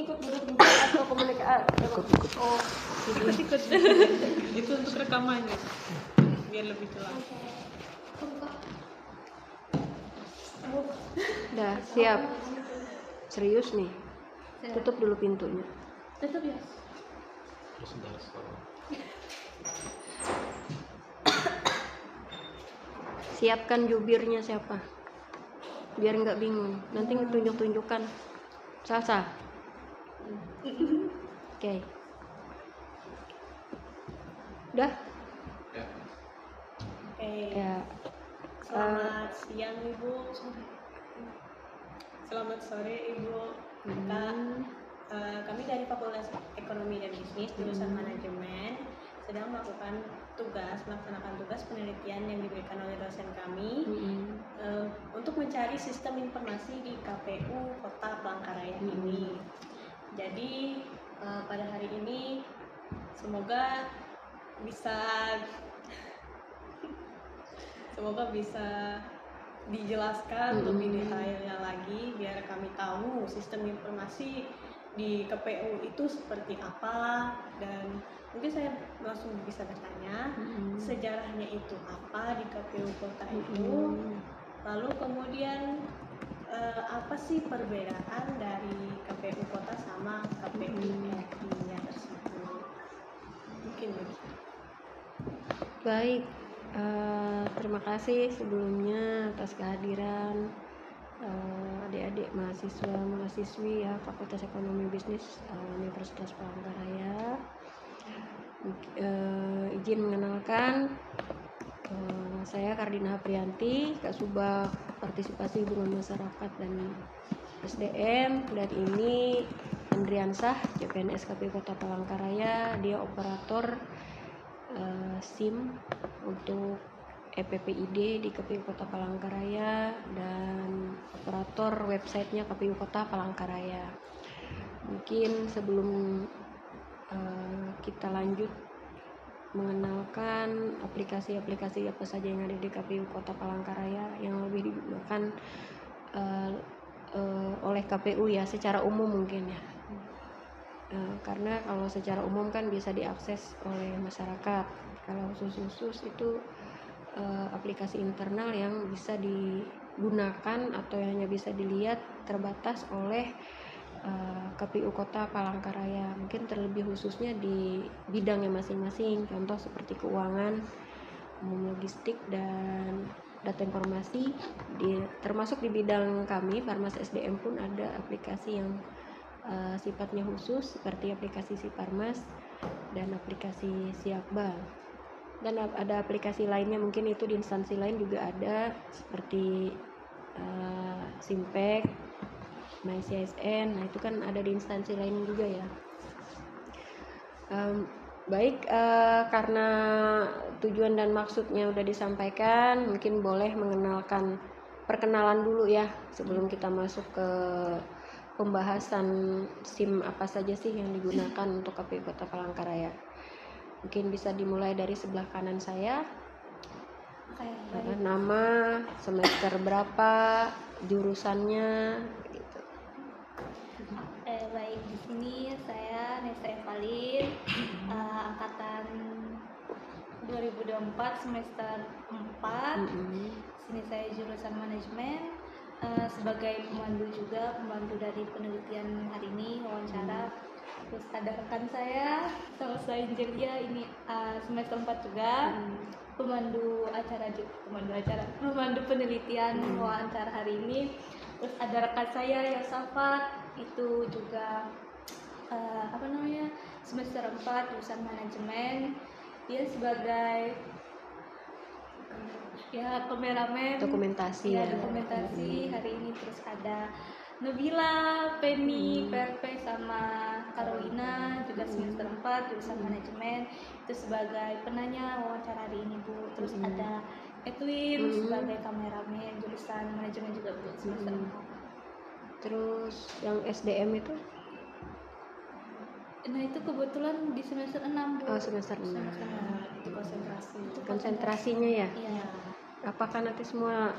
ikut duduk juga atau komunikasi? Ikut. Oh, ikut. Itu untuk rekamannya biar lebih jelas. Udah siap. Serius nih. Tutup dulu pintunya. tutup ya. Siapkan jubirnya siapa? Biar nggak bingung. Nanti tunjuk-tunjukkan. Salsa. Oke. Udah? Oke. Ya. Selamat siang Ibu. Selamat sore Ibu. Kami dari Fakultas Ekonomi dan Bisnis jurusan Manajemen sedang melaksanakan tugas penelitian yang diberikan oleh dosen kami untuk mencari sistem informasi di KPU Kota Palangkaraya ini. Jadi pada hari ini semoga bisa dijelaskan lebih detailnya lagi biar kami tahu sistem informasi di KPU itu seperti apa, dan mungkin saya langsung bisa bertanya sejarahnya itu apa di KPU Kota itu, lalu kemudian apa sih perbedaan dari KPU Kota sama KPU RI-nya tersebut, mungkin begitu. Baik. Terima kasih sebelumnya atas kehadiran adik-adik mahasiswi ya Fakultas Ekonomi Bisnis Universitas Palangkaraya. Izin mengenalkan, saya Kardina Haprianti, Kasubag Partisipasi Hubungan Masyarakat dan SDM, dan ini Andriansah, CPNS KPU Kota Palangkaraya. Dia operator SIM untuk EPPID di KPU Kota Palangkaraya dan operator websitenya KPU Kota Palangkaraya. Mungkin sebelum kita lanjut mengenalkan aplikasi-aplikasi apa saja yang ada di KPU Kota Palangkaraya yang lebih digunakan oleh KPU ya secara umum mungkin ya. Karena kalau secara umum kan bisa diakses oleh masyarakat. Kalau khusus itu aplikasi internal yang bisa digunakan atau hanya bisa dilihat terbatas oleh KPU Kota Palangkaraya. Mungkin terlebih khususnya di bidangnya masing-masing. Contoh seperti keuangan, logistik dan data informasi. Termasuk di bidang kami Farmas SDM pun ada aplikasi yang sifatnya khusus seperti aplikasi Siparmas dan aplikasi Siakbal, dan ada aplikasi lainnya mungkin itu di instansi lain juga ada seperti Simpek, MyCSN. Nah itu kan ada di instansi lain juga ya. Baik, karena tujuan dan maksudnya udah disampaikan, mungkin boleh mengenalkan perkenalan dulu ya sebelum kita masuk ke pembahasan SIM apa saja sih yang digunakan untuk KPU Kota Palangkaraya. Mungkin bisa dimulai dari sebelah kanan saya. Nama, semester berapa, jurusannya gitu. Baik, di sini saya Nesa Evalin, angkatan 2024 semester 4. Sini saya jurusan manajemen, sebagai pembantu dari penelitian hari ini, wawancara. Terus ada rekan saya sama saya Jelia, ini semester 4 juga, pemandu penelitian wawancara hari ini. Terus ada rekan saya Yosafat, itu juga semester 4 jurusan manajemen. Dia sebagai kameramen dokumentasi hari ini. Terus ada Nabila, Penny, Perpe sama Carolina juga semester 4 jurusan manajemen, itu sebagai penanya wawancara hari ini Bu. Terus ada Edwin sebagai kameramen jurusan manajemen juga Bu, semester 4. Terus yang SDM itu? Nah itu kebetulan di semester 6 Bu. Oh semester 6. Itu Konsentrasinya ya? Iya. Apakah nanti semua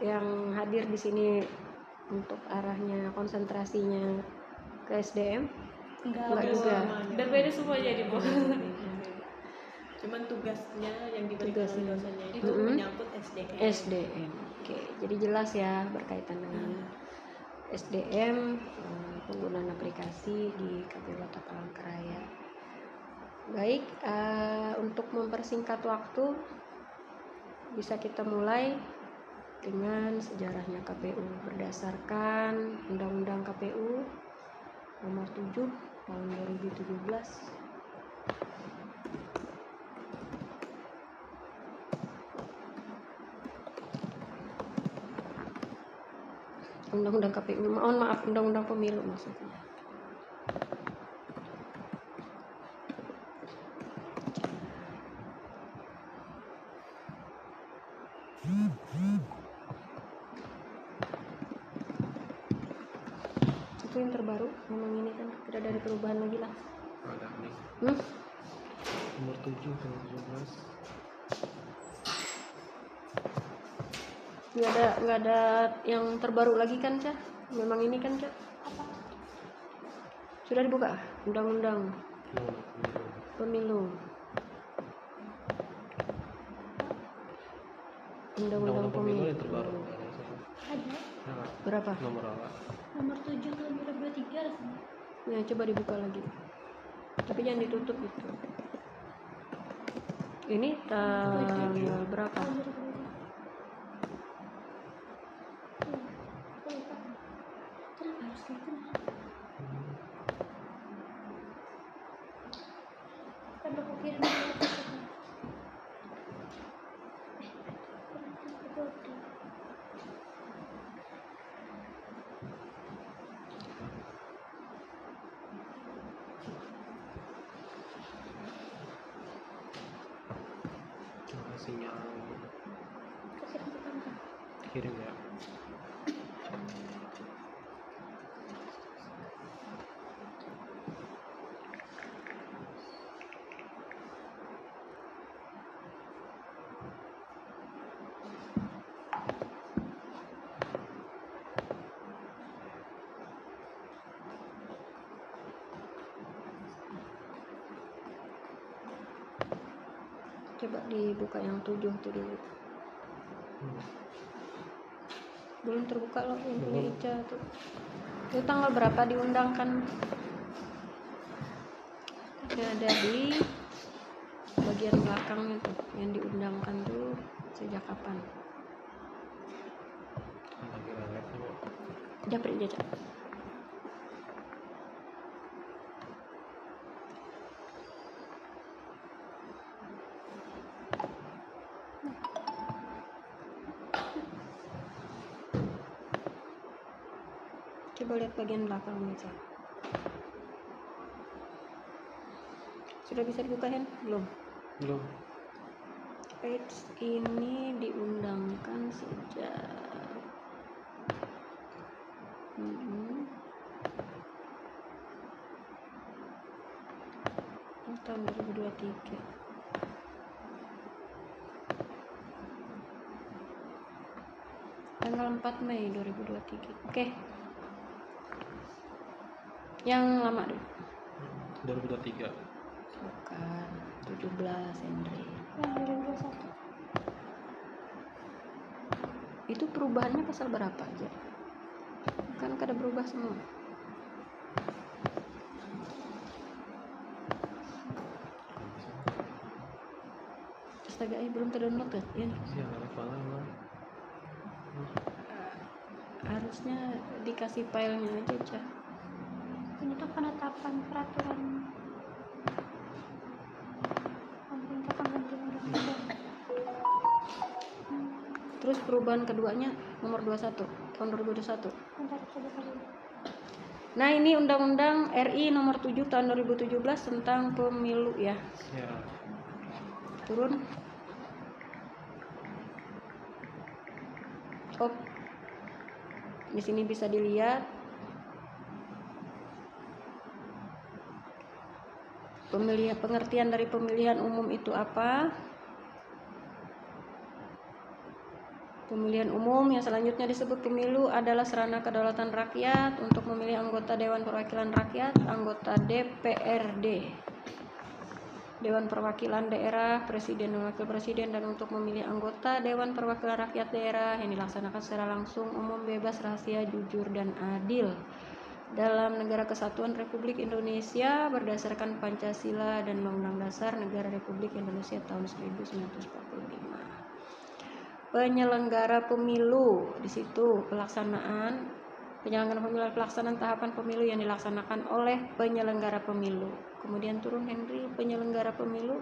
yang hadir di sini untuk arahnya konsentrasinya ke SDM? Enggak Enggak Bu. juga. Berbeda semua jadi Bu. Cuman tugasnya yang diberikan oleh Tugasnya. dosennya itu menyangkut SDM. SDM. Oke, jadi jelas ya berkaitan dengan SDM, penggunaan aplikasi di KPU Kota Palangkaraya. Baik, untuk mempersingkat waktu bisa kita mulai dengan sejarahnya KPU berdasarkan Undang-Undang KPU Nomor 7 Tahun 2017. Undang-Undang KPU, maaf, Undang-Undang Pemilu maksudnya. Itu yang terbaru, memang ini kan tidak ada perubahan lagi lah. Ada nih. Nomor 7 tahun 2017. Nggak ada yang terbaru lagi kan, Cah? Memang ini kan, Cah? Sudah dibuka Undang-Undang Pemilu. Undang-Undang Pemilu yang terbaru. Ada berapa? Nomor apa? nomor 7 tahun 2023 rasanya. Ya, coba dibuka lagi. Tapi jangan ditutup itu. Ini tanggal berapa? Tahun 2023. Kenapa harus gitu? Kan aku kirim ke Sinyal kirim ke kantor. kirim ya. Coba dibuka yang 7 tuh dulu. Belum terbuka loh yang punya Ica tuh. Itu tanggal berapa diundangkan? Ada di bagian belakangnya tuh yang diundangkan tuh sejak kapan? Lagi live nih, Bu. Japri aja, Cak. Coba lihat bagian belakangnya, Cak. Sudah bisa dibuka, Hen? Belum? Belum. Page ini diundangkan sejak tahun 2023. Tanggal 4 Mei 2023. Oke. Yang lama dulu. 2023. Bukan 17 Henry. Yang 2021. Itu perubahannya pasal berapa aja? Kan kada berubah semua. Astaga, belum terdownload kan? Ya. Iya, live malah. Harusnya dikasih filenya aja, Cak. Ini tuh penetapan peraturan pemerintah pengganti undang-undang. Terus perubahan keduanya nomor 21 tahun 2021. Bentar, coba kali. Nah, ini Undang-Undang RI nomor 7 tahun 2017 tentang pemilu ya. Ya. Turun. Oh. Di sini bisa dilihat pengertian dari pemilihan umum itu apa? Pemilihan umum yang selanjutnya disebut pemilu adalah sarana kedaulatan rakyat untuk memilih anggota Dewan Perwakilan Rakyat, anggota DPRD, Dewan Perwakilan Daerah, Presiden dan Wakil Presiden, dan untuk memilih anggota Dewan Perwakilan Rakyat Daerah yang dilaksanakan secara langsung, umum, bebas, rahasia, jujur, dan adil dalam Negara Kesatuan Republik Indonesia berdasarkan Pancasila dan Undang-Undang Dasar Negara Republik Indonesia tahun 1945. Penyelenggara pemilu, di situ pelaksanaan pelaksanaan tahapan pemilu yang dilaksanakan oleh penyelenggara pemilu. Kemudian turun Henry, penyelenggara pemilu.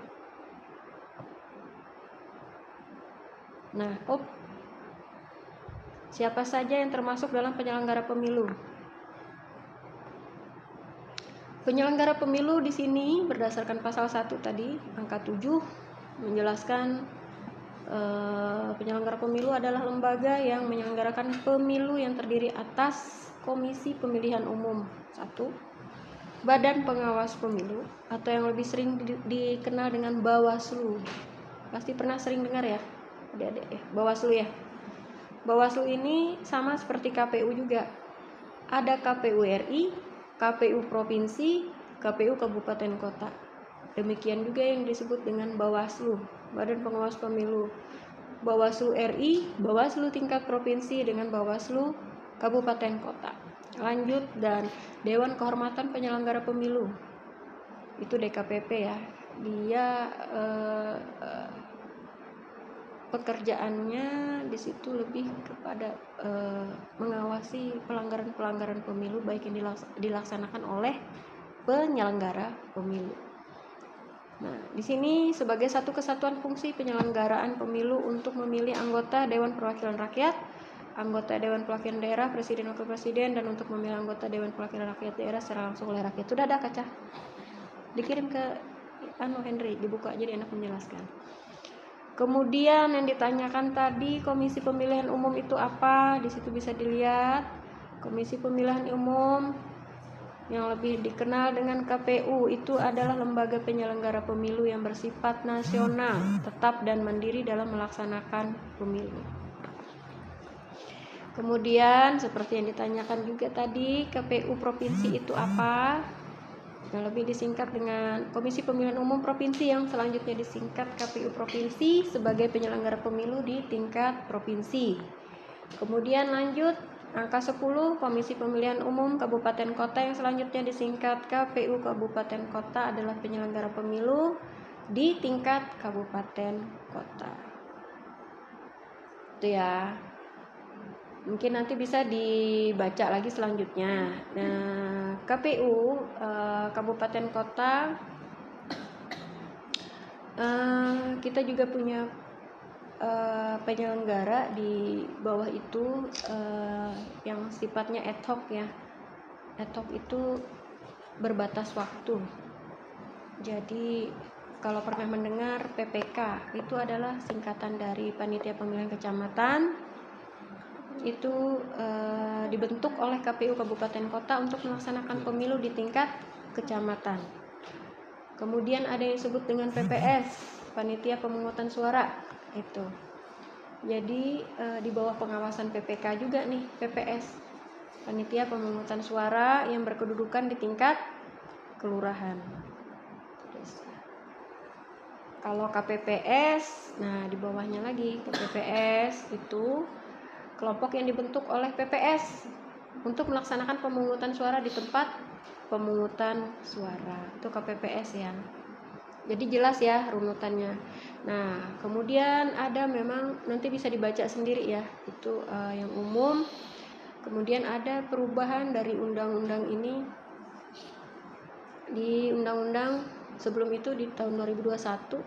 Nah, siapa saja yang termasuk dalam penyelenggara pemilu? Penyelenggara pemilu di sini berdasarkan pasal 1 tadi, angka 7 menjelaskan penyelenggara pemilu adalah lembaga yang menyelenggarakan pemilu yang terdiri atas Komisi Pemilihan Umum 1, Badan Pengawas Pemilu atau yang lebih sering dikenal dengan Bawaslu. Pasti pernah sering dengar ya, adik-adik ya, Bawaslu ya. Bawaslu ini sama seperti KPU juga. Ada KPU RI, KPU Provinsi, KPU Kabupaten Kota. Demikian juga yang disebut dengan Bawaslu, Badan Pengawas Pemilu. Bawaslu RI, Bawaslu tingkat provinsi dengan Bawaslu Kabupaten Kota. Lanjut, dan Dewan Kehormatan Penyelenggara Pemilu. Itu DKPP ya. Dia pekerjaannya di situ lebih kepada mengawasi pelanggaran-pelanggaran pemilu baik yang dilaksanakan oleh penyelenggara pemilu. Nah, di sini sebagai satu kesatuan fungsi penyelenggaraan pemilu untuk memilih anggota Dewan Perwakilan Rakyat, anggota Dewan Perwakilan Daerah, Presiden Wakil Presiden, dan untuk memilih anggota Dewan Perwakilan Rakyat Daerah secara langsung oleh rakyat. Sudah ada kaca? Dikirim ke Henry, dibuka jadi enak menjelaskan. Kemudian yang ditanyakan tadi, Komisi Pemilihan Umum itu apa? Di situ bisa dilihat. Komisi Pemilihan Umum yang lebih dikenal dengan KPU itu adalah lembaga penyelenggara pemilu yang bersifat nasional, tetap dan mandiri dalam melaksanakan pemilu. Kemudian seperti yang ditanyakan juga tadi, KPU Provinsi itu apa? Yang lebih disingkat dengan Komisi Pemilihan Umum Provinsi, yang selanjutnya disingkat KPU Provinsi sebagai penyelenggara pemilu di tingkat provinsi. Kemudian lanjut angka 10, Komisi Pemilihan Umum Kabupaten Kota yang selanjutnya disingkat KPU Kabupaten Kota adalah penyelenggara pemilu di tingkat kabupaten kota. Itu ya. Mungkin nanti bisa dibaca lagi selanjutnya. Nah, KPU Kabupaten Kota kita juga punya penyelenggara di bawah itu yang sifatnya ad hoc ya. Ad hoc itu berbatas waktu. Jadi kalau pernah mendengar PPK, itu adalah singkatan dari Panitia Pemilihan Kecamatan. Itu dibentuk oleh KPU Kabupaten Kota untuk melaksanakan pemilu di tingkat kecamatan. Kemudian ada yang disebut dengan PPS, Panitia Pemungutan Suara. Itu jadi di bawah pengawasan PPK juga nih PPS, Panitia Pemungutan Suara yang berkedudukan di tingkat kelurahan. Terus, kalau KPPS, nah di bawahnya lagi KPPS itu kelompok yang dibentuk oleh PPS untuk melaksanakan pemungutan suara di tempat pemungutan suara. Itu KPPS ya. Jadi jelas ya runutannya. Nah, kemudian ada memang nanti bisa dibaca sendiri ya. Itu yang umum. Kemudian ada perubahan dari undang-undang ini di undang-undang sebelum itu di tahun 2021.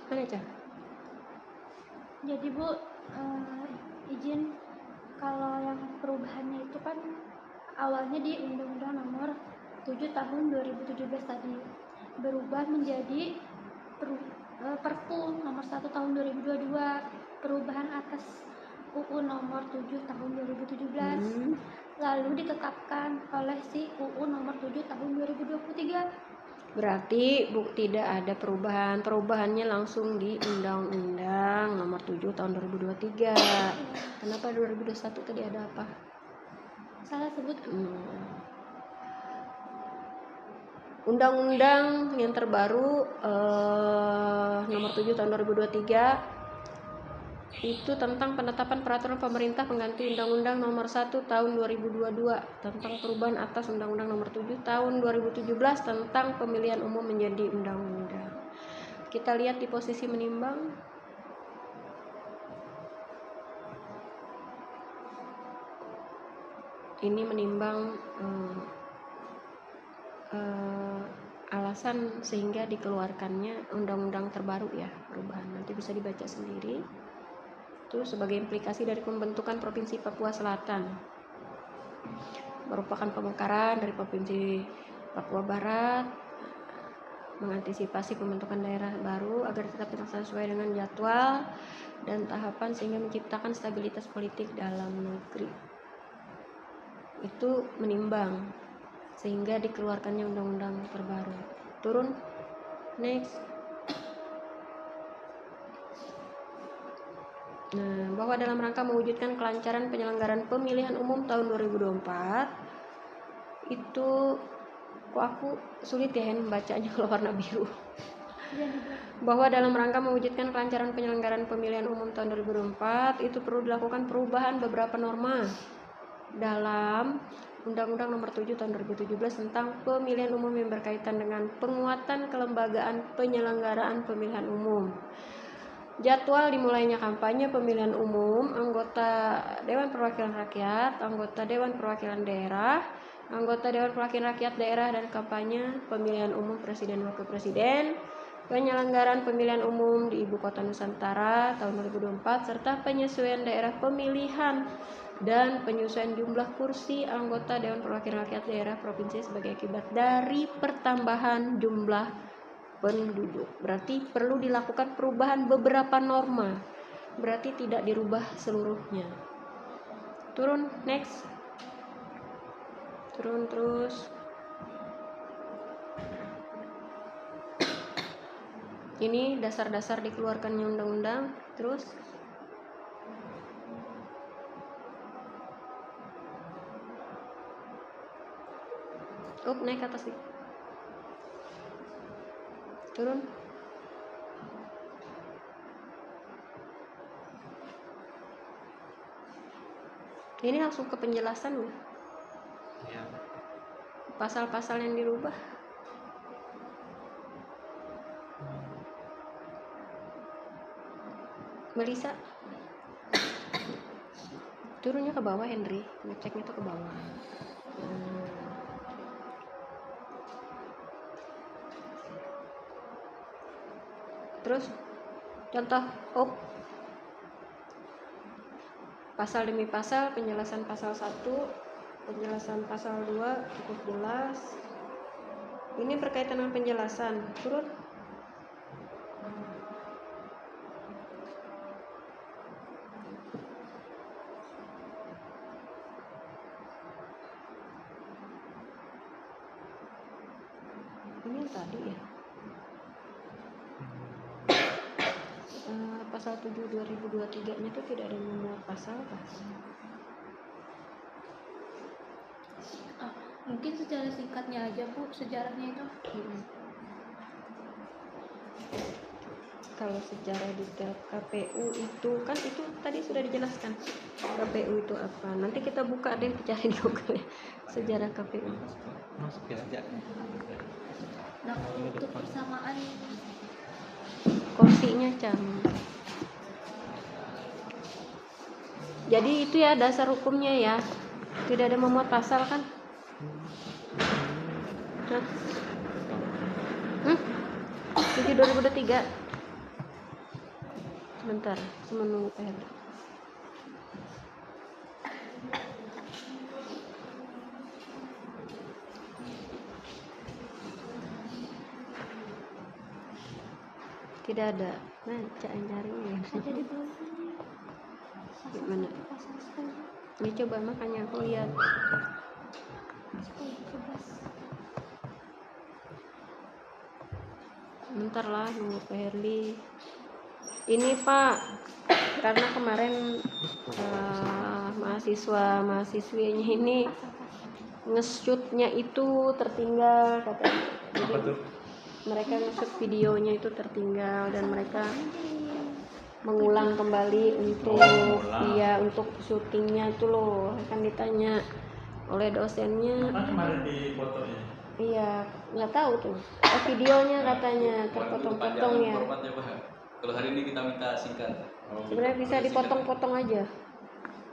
Mana Cah? Jadi Bu, izin, kalau yang perubahannya itu kan awalnya di Undang-Undang Nomor 7 Tahun 2017 tadi berubah menjadi Perpu Nomor 1 Tahun 2022, perubahan atas UU Nomor 7 Tahun 2017 lalu ditetapkan oleh si UU Nomor 7 Tahun 2023. Berarti tidak ada perubahan. Perubahannya langsung di Undang-Undang Nomor 7 Tahun 2023. Kenapa 2021 tadi ada apa? Salah sebut. Undang-undang yang terbaru Nomor 7 Tahun 2023 itu tentang penetapan peraturan pemerintah pengganti Undang-Undang Nomor 1 Tahun 2022 tentang perubahan atas Undang-Undang Nomor 7 Tahun 2017 tentang pemilihan umum menjadi undang-undang. Kita lihat di posisi menimbang. Ini menimbang alasan sehingga dikeluarkannya undang-undang terbaru ya, perubahan. Nanti bisa dibaca sendiri. Itu sebagai implikasi dari pembentukan Provinsi Papua Selatan, merupakan pemekaran dari Provinsi Papua Barat, mengantisipasi pembentukan daerah baru agar tetap sesuai dengan jadwal dan tahapan sehingga menciptakan stabilitas politik dalam negeri. Itu menimbang sehingga dikeluarkannya undang-undang terbaru. Turun, next. Nah, bahwa dalam rangka mewujudkan kelancaran penyelenggaraan pemilihan umum tahun 2024 itu kok aku sulit ya membacanya kalau warna biru. Bahwa dalam rangka mewujudkan kelancaran penyelenggaraan pemilihan umum tahun 2024 itu perlu dilakukan perubahan beberapa norma dalam Undang-Undang Nomor 7 Tahun 2017 tentang pemilihan umum yang berkaitan dengan penguatan kelembagaan penyelenggaraan pemilihan umum. Jadwal dimulainya kampanye pemilihan umum anggota Dewan Perwakilan Rakyat, anggota Dewan Perwakilan Daerah, anggota Dewan Perwakilan Rakyat Daerah dan kampanye pemilihan umum Presiden Wakil Presiden, penyelenggaraan pemilihan umum di Ibu Kota Nusantara tahun 2024 serta penyesuaian daerah pemilihan dan penyesuaian jumlah kursi anggota Dewan Perwakilan Rakyat Daerah Provinsi sebagai akibat dari pertambahan jumlah penduduk. Berarti perlu dilakukan perubahan beberapa norma. Berarti tidak dirubah seluruhnya. Turun, next. Turun terus. Ini dasar-dasar dikeluarkannya undang-undang. Terus naik ke atas nih. Turun. Ini langsung ke penjelasan nih. Ya. Pasal-pasal yang dirubah. Melisa. Turunnya ke bawah, Henry. Ngeceknya tuh ke bawah. Terus contoh pasal demi pasal, penjelasan pasal 1, penjelasan pasal 2 cukup jelas. Ini berkaitan dengan penjelasan. Turun. Ini yang tadi ya. Pasal 7 2023 nya itu tidak ada memuat pasal Pak. Mungkin secara singkatnya aja Bu, sejarahnya itu. Kalau secara detail KPU itu kan itu tadi sudah dijelaskan. KPU itu apa? Nanti kita buka deh, cari di Google ya. Sejarah KPU. Masuk ya aja. Nah, untuk persamaan Kursinya Cam. Jadi itu ya dasar hukumnya ya. Tidak ada memuat pasal kan? 7 2023. Sebentar, saya menunggu Pak Hendra. Tidak ada. Nah, cari-carinya. Ada di bawah. Gimana? Ini coba makanya aku lihat. Bentar lah nunggu Pak Herli. Ini Pak, karena kemarin mahasiswinya ini nge-shootnya itu tertinggal katanya. Jadi mereka nge-shoot videonya itu tertinggal dan mereka mengulang kembali untuk untuk syutingnya itu loh. Kan ditanya oleh dosennya. Kan kemarin di fotonya. Iya, nggak tahu tuh. Videonya katanya terpotong-potong ya. Kalau hari ini kita minta singkat. Sebenarnya bisa dipotong-potong aja.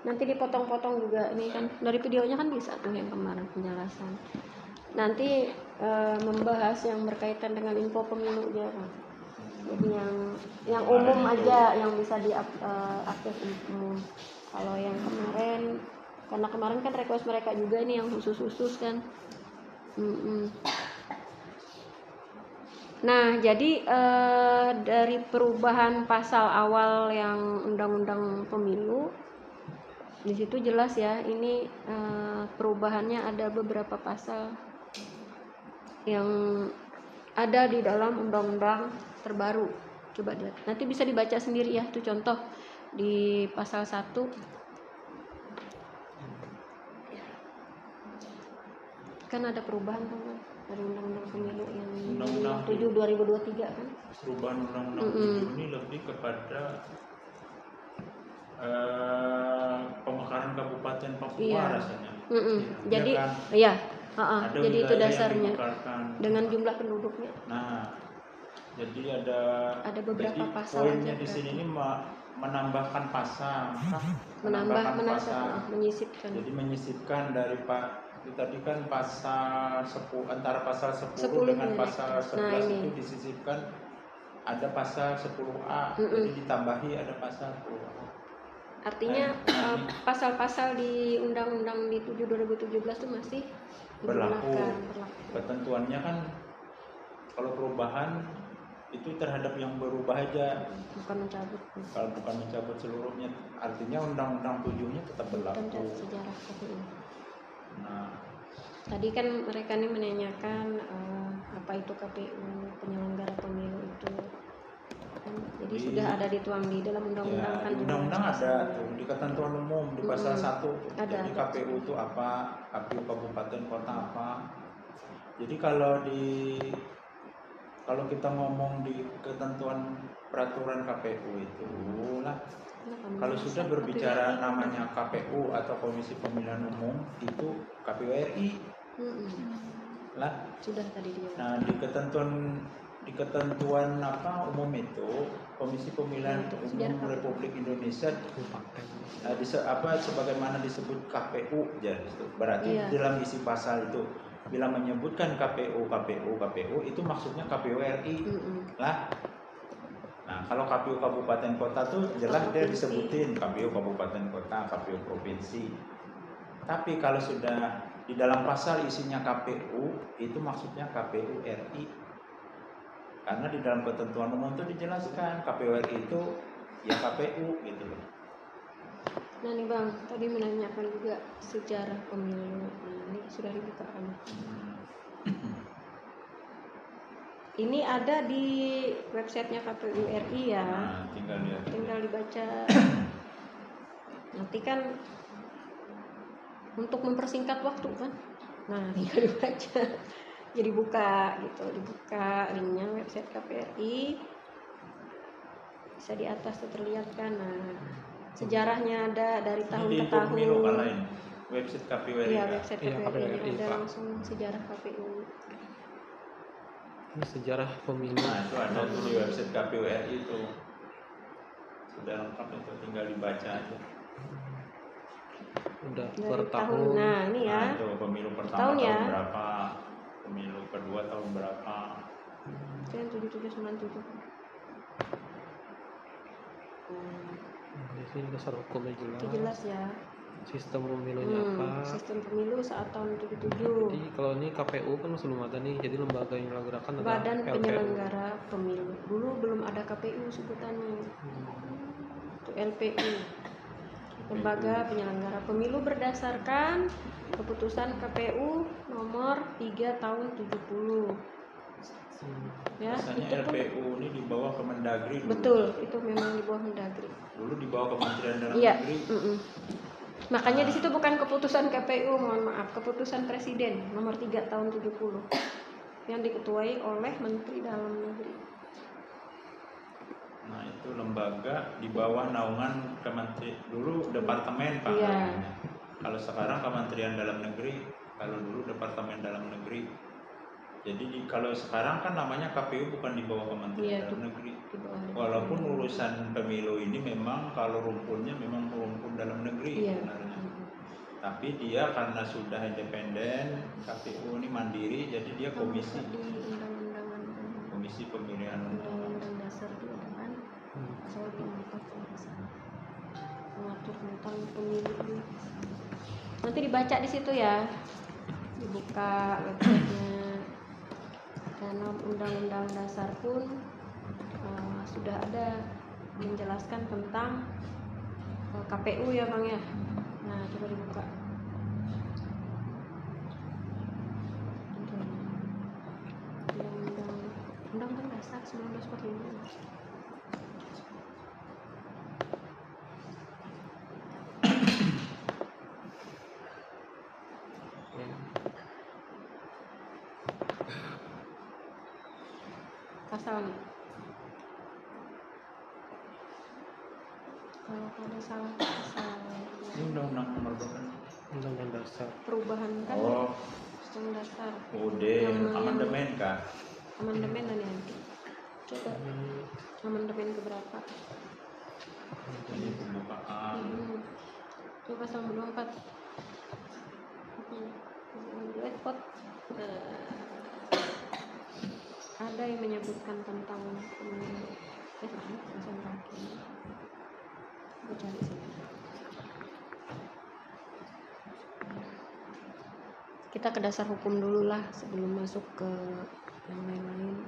Nanti dipotong-potong juga. Ini kan dari videonya kan bisa tuh yang kemarin penjelasan. Nanti membahas yang berkaitan dengan info pemilu ya. Jadi yang umum aja yang bisa diakses umum. Kalau yang kemarin, karena kemarin kan request mereka juga ini yang khusus kan. Nah, jadi dari perubahan pasal awal yang undang-undang pemilu, di situ jelas ya, ini perubahannya ada beberapa pasal yang ada di dalam undang-undang terbaru. Coba lihat. Nanti bisa dibaca sendiri ya, itu contoh di pasal 1. Kan ada perubahan kan dari undang-undang pemilu yang Undang-undang 7 2023 kan. Perubahan undang-undang 7 ini lebih kepada pemekaran kabupaten Papua rasanya. Jadi kan? iya, Ada jadi itu wilayah yang dasarnya dimekarkan. dengan jumlah penduduknya. Nah, jadi ada beberapa jadi pasal poinnya aja di sini berarti. ini menambahkan pasal, menyisipkan. Jadi menyisipkan dari itu tadi kan pasal 10 antara pasal 10 dengan ya, pasal 11 ini. itu disisipkan ada pasal 10A, jadi ditambahi ada pasal 10A. Artinya pasal-pasal di undang-undang di 7 2017 itu masih berlaku. digunakan. Ketentuannya kan kalau perubahan itu terhadap yang berubah aja, Bukan mencabut. kalau bukan mencabut seluruhnya. Artinya undang-undang 7-nya tetap berlaku. Dan sejarah KPU. Nah, Tadi kan mereka nih menanyakan apa itu KPU, penyelenggara pemilu itu. Jadi sudah ada dituang di dalam undang-undang ya, kan. di undang-undang ada tuh di ketentuan umum di pasal 1. Ada. Jadi KPU itu apa, KPU kabupaten kota apa. Jadi kalau kita ngomong di ketentuan peraturan KPU itu lah, kalau sudah berbicara namanya KPU atau Komisi Pemilihan Umum itu KPU RI lah. Sudah tadi dia. Nah, di ketentuan umum itu Komisi Pemilihan Umum Republik Indonesia sebagaimana disebut KPU, jadi berarti dalam isi pasal itu bila menyebutkan KPU itu maksudnya KPU RI lah. Nah, kalau KPU kabupaten kota tuh jelas dia disebutin KPU kabupaten kota, KPU provinsi. Tapi kalau sudah di dalam pasal isinya KPU itu maksudnya KPU RI. Karena di dalam ketentuan umum itu dijelaskan KPU RI itu ya KPU gitu loh. Nah nih Bang, tadi menanyakan juga sejarah pemilu. Ini sudah dibuka kan? Ini ada di websitenya KPU RI ya. Nah, tinggal lihat. Tinggal dibaca. Nanti kan untuk mempersingkat waktu kan. Nah, tinggal dibaca. Jadi buka gitu, dibuka linknya website KPU RI. Bisa di atas tuh terlihat kan. Nah, sejarahnya ada dari tahun ke tahun. Pemilu lain. Website KPU RI. Iya, website KPU RI ada langsung sejarah KPU. Ini sejarah pemilu. Nah, itu ada tuh di website KPU RI itu. Sudah lengkap itu, tinggal dibaca aja. Udah Dari per tahun. Nah, ini ya. Nah, itu pemilu pertama tahun ya. berapa? Pemilu kedua tahun berapa? Itu yang 7797. Di sini dasar hukumnya jelas. Itu jelas ya. Sistem pemilunya apa? Sistem pemilu saat tahun 77. Jadi kalau ini KPU kan belum ada nih, jadi lembaga yang melaksanakan adalah Badan LPU. Penyelenggara Pemilu. Dulu belum ada KPU sebutannya. Itu LPU. Lembaga Penyelenggara Pemilu berdasarkan keputusan KPU nomor 3 tahun 70. Ya, Biasanya itu pun LPU ini di bawah Kemendagri dulu. betul, itu memang di bawah Mendagri. Dulu di bawah Kementerian Dalam Iya. Negeri. Makanya di situ bukan keputusan KPU, mohon maaf, keputusan Presiden nomor 3 tahun 70 yang diketuai oleh Menteri Dalam Negeri. Nah, itu lembaga di bawah naungan Kementerian, dulu departemen Pak. Iya. namanya. Kalau sekarang Kementerian Dalam Negeri, kalau dulu Departemen Dalam Negeri. Jadi kalau sekarang kan namanya KPU bukan di bawah Kementerian Iya, Dalam Negeri. di bawah Walaupun urusan pemilu ini memang kalau rumpunnya memang rumpun dalam negeri Iya. sebenarnya. Tapi dia karena sudah independen, KPU ini mandiri, jadi dia komisi di undang-undangan komisi pemilihan umum. Undang-Undang Dasar juga ada kan, pasal 24 mengatur tentang pemilu. Nanti dibaca di situ ya, dibuka websitenya. Dalam Undang-Undang Dasar pun sudah ada menjelaskan tentang KPU ya Bang ya. Nah, coba dibuka. Undang-Undang Dasar 1945. Pasalnya. Kalau ada salah pasal Ini undang-undang nomor berapa? Undang-Undang Dasar. perubahan kan Oh, Undang Dasar UUD Yang- amandemen kah? amandemen dan nanti coba amandemen keberapa? Jadi pembukaan. Coba pasal 24 repot. Ada yang menyebutkan tentang pasal kaki. Aku cari sini. Kita ke dasar hukum dulu lah sebelum masuk ke yang lain-lain.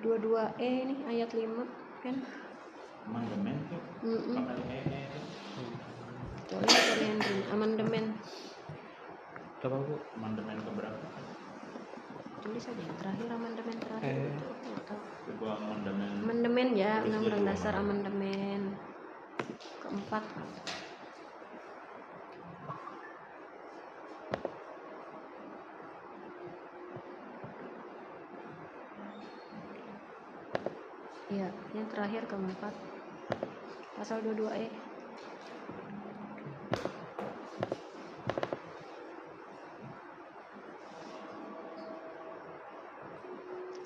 Dua nih ayat 5 kan? Amandemen tuh. Pakai itu. Soalnya kalian amandemen. Berapa Bu? Amandemen keberapa? Tulis aja yang terakhir amandemen terakhir itu nggak tahu. Sebuah amandemen. Amandemen ya, Tulis Undang-Undang dia Dasar dua. amandemen keempat. Iya, yang terakhir keempat. Pasal 22E.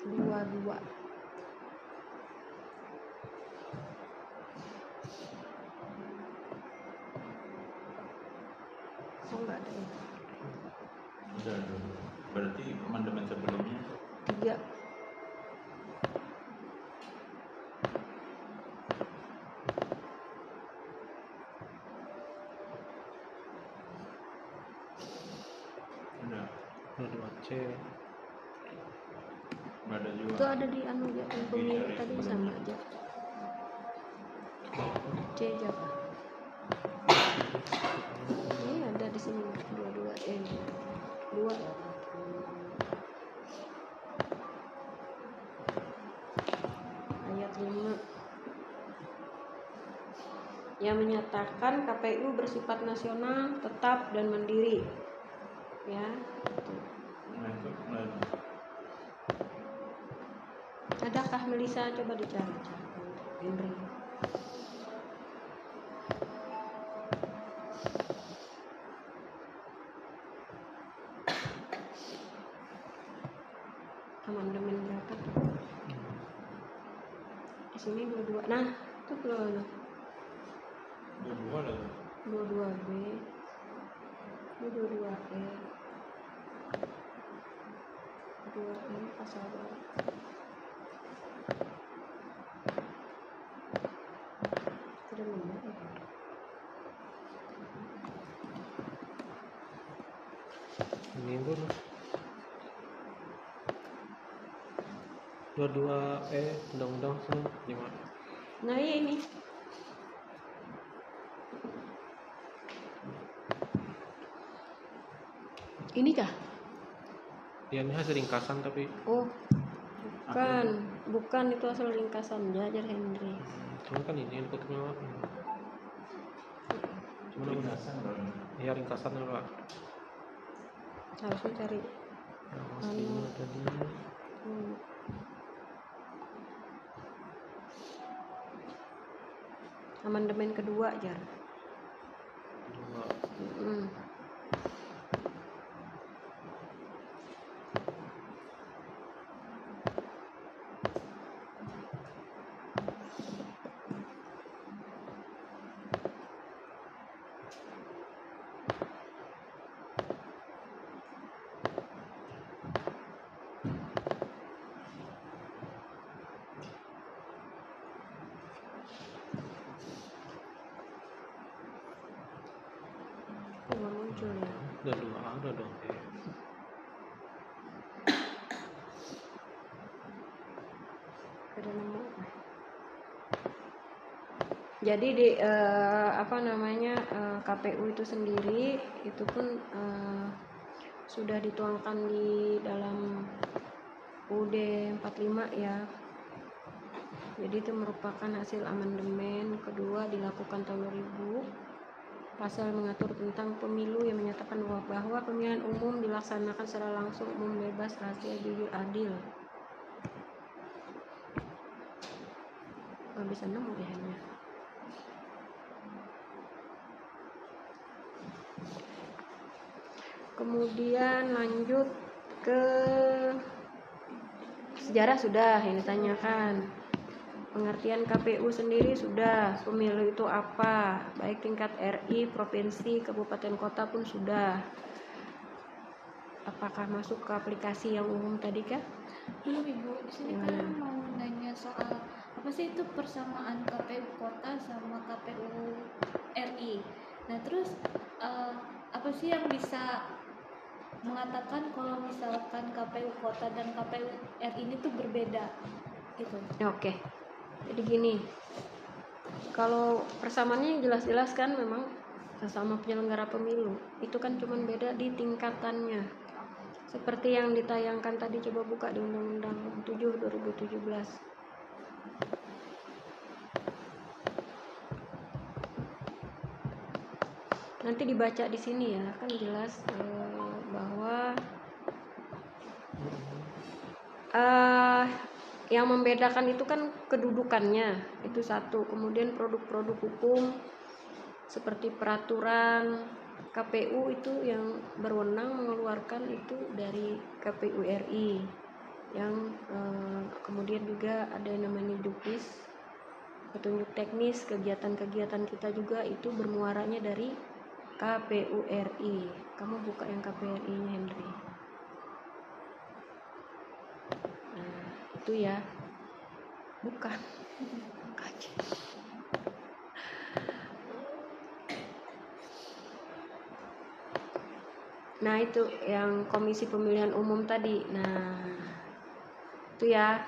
Dua. Oh enggak ada ya. Udah. Berarti amandemen sebelumnya 3. udah. 22C. Nggak ada juga. Itu ada di anu ya, yang pemilu tadi sama aja. C apa? Ini ada di sini 22E. 2. Ayat 5. Yang menyatakan KPU bersifat nasional, tetap dan mandiri. Ya. Nah, itu. Adakah Melisa, coba dicari Henry. Amandemen berapa tuh? Di sini 22. Nah, itu loh. 22 lagi. 22B. Ini 22E. 2E pasal berapa? Sudah nomor ya? Ini Bu. 22 undang-undang gimana? Nah iya ini. Ini kah? Ya ini hasil ringkasan tapi Oh, bukan itu asal ringkasan Jajar Henry. cuma kan ini yang kutipnya cuma Ringkasan dong. ya ringkasannya Pak. Harusnya cari. Yang aslinya tadi Amandemen kedua Jar. 2. Belum muncul ya. Udah 2 ada dong. Ada nemu. Jadi di KPU itu sendiri itu pun sudah dituangkan di dalam UUD 45 ya. Jadi itu merupakan hasil amandemen kedua dilakukan tahun 2000. Pasal mengatur tentang pemilu yang menyatakan bahwa pemilihan umum dilaksanakan secara langsung, umum, bebas, rahasia, jujur, adil. Gak bisa nemu deh hanya. Kemudian lanjut ke sejarah sudah yang ditanyakan. Pengertian KPU sendiri sudah, pemilu itu apa, baik tingkat RI, provinsi, kabupaten, kota pun sudah. Apakah masuk ke aplikasi yang umum tadi kah? Belum Ibu, di sini kan mau nanya soal apa sih itu persamaan KPU kota sama KPU RI. Nah terus apa sih yang bisa mengatakan kalau misalkan KPU kota dan KPU RI ini tuh berbeda gitu? Oke. Jadi gini, kalau persamaannya jelas-jelas kan memang sesama penyelenggara pemilu, itu kan cuma beda di tingkatannya. Seperti yang ditayangkan tadi, coba buka di Undang-Undang 7 2017. Nanti dibaca di sini ya, kan jelas bahwa yang membedakan itu kan kedudukannya, itu satu. Kemudian produk-produk hukum seperti peraturan KPU itu yang berwenang mengeluarkan itu dari KPU RI, yang kemudian juga ada yang namanya juknis, petunjuk teknis kegiatan-kegiatan kita juga itu bermuaranya dari KPU RI. Kamu buka yang KPU RI nya Henry. Nah, itu ya. Bukan. Nah, itu yang Komisi Pemilihan Umum tadi. Nah, itu ya.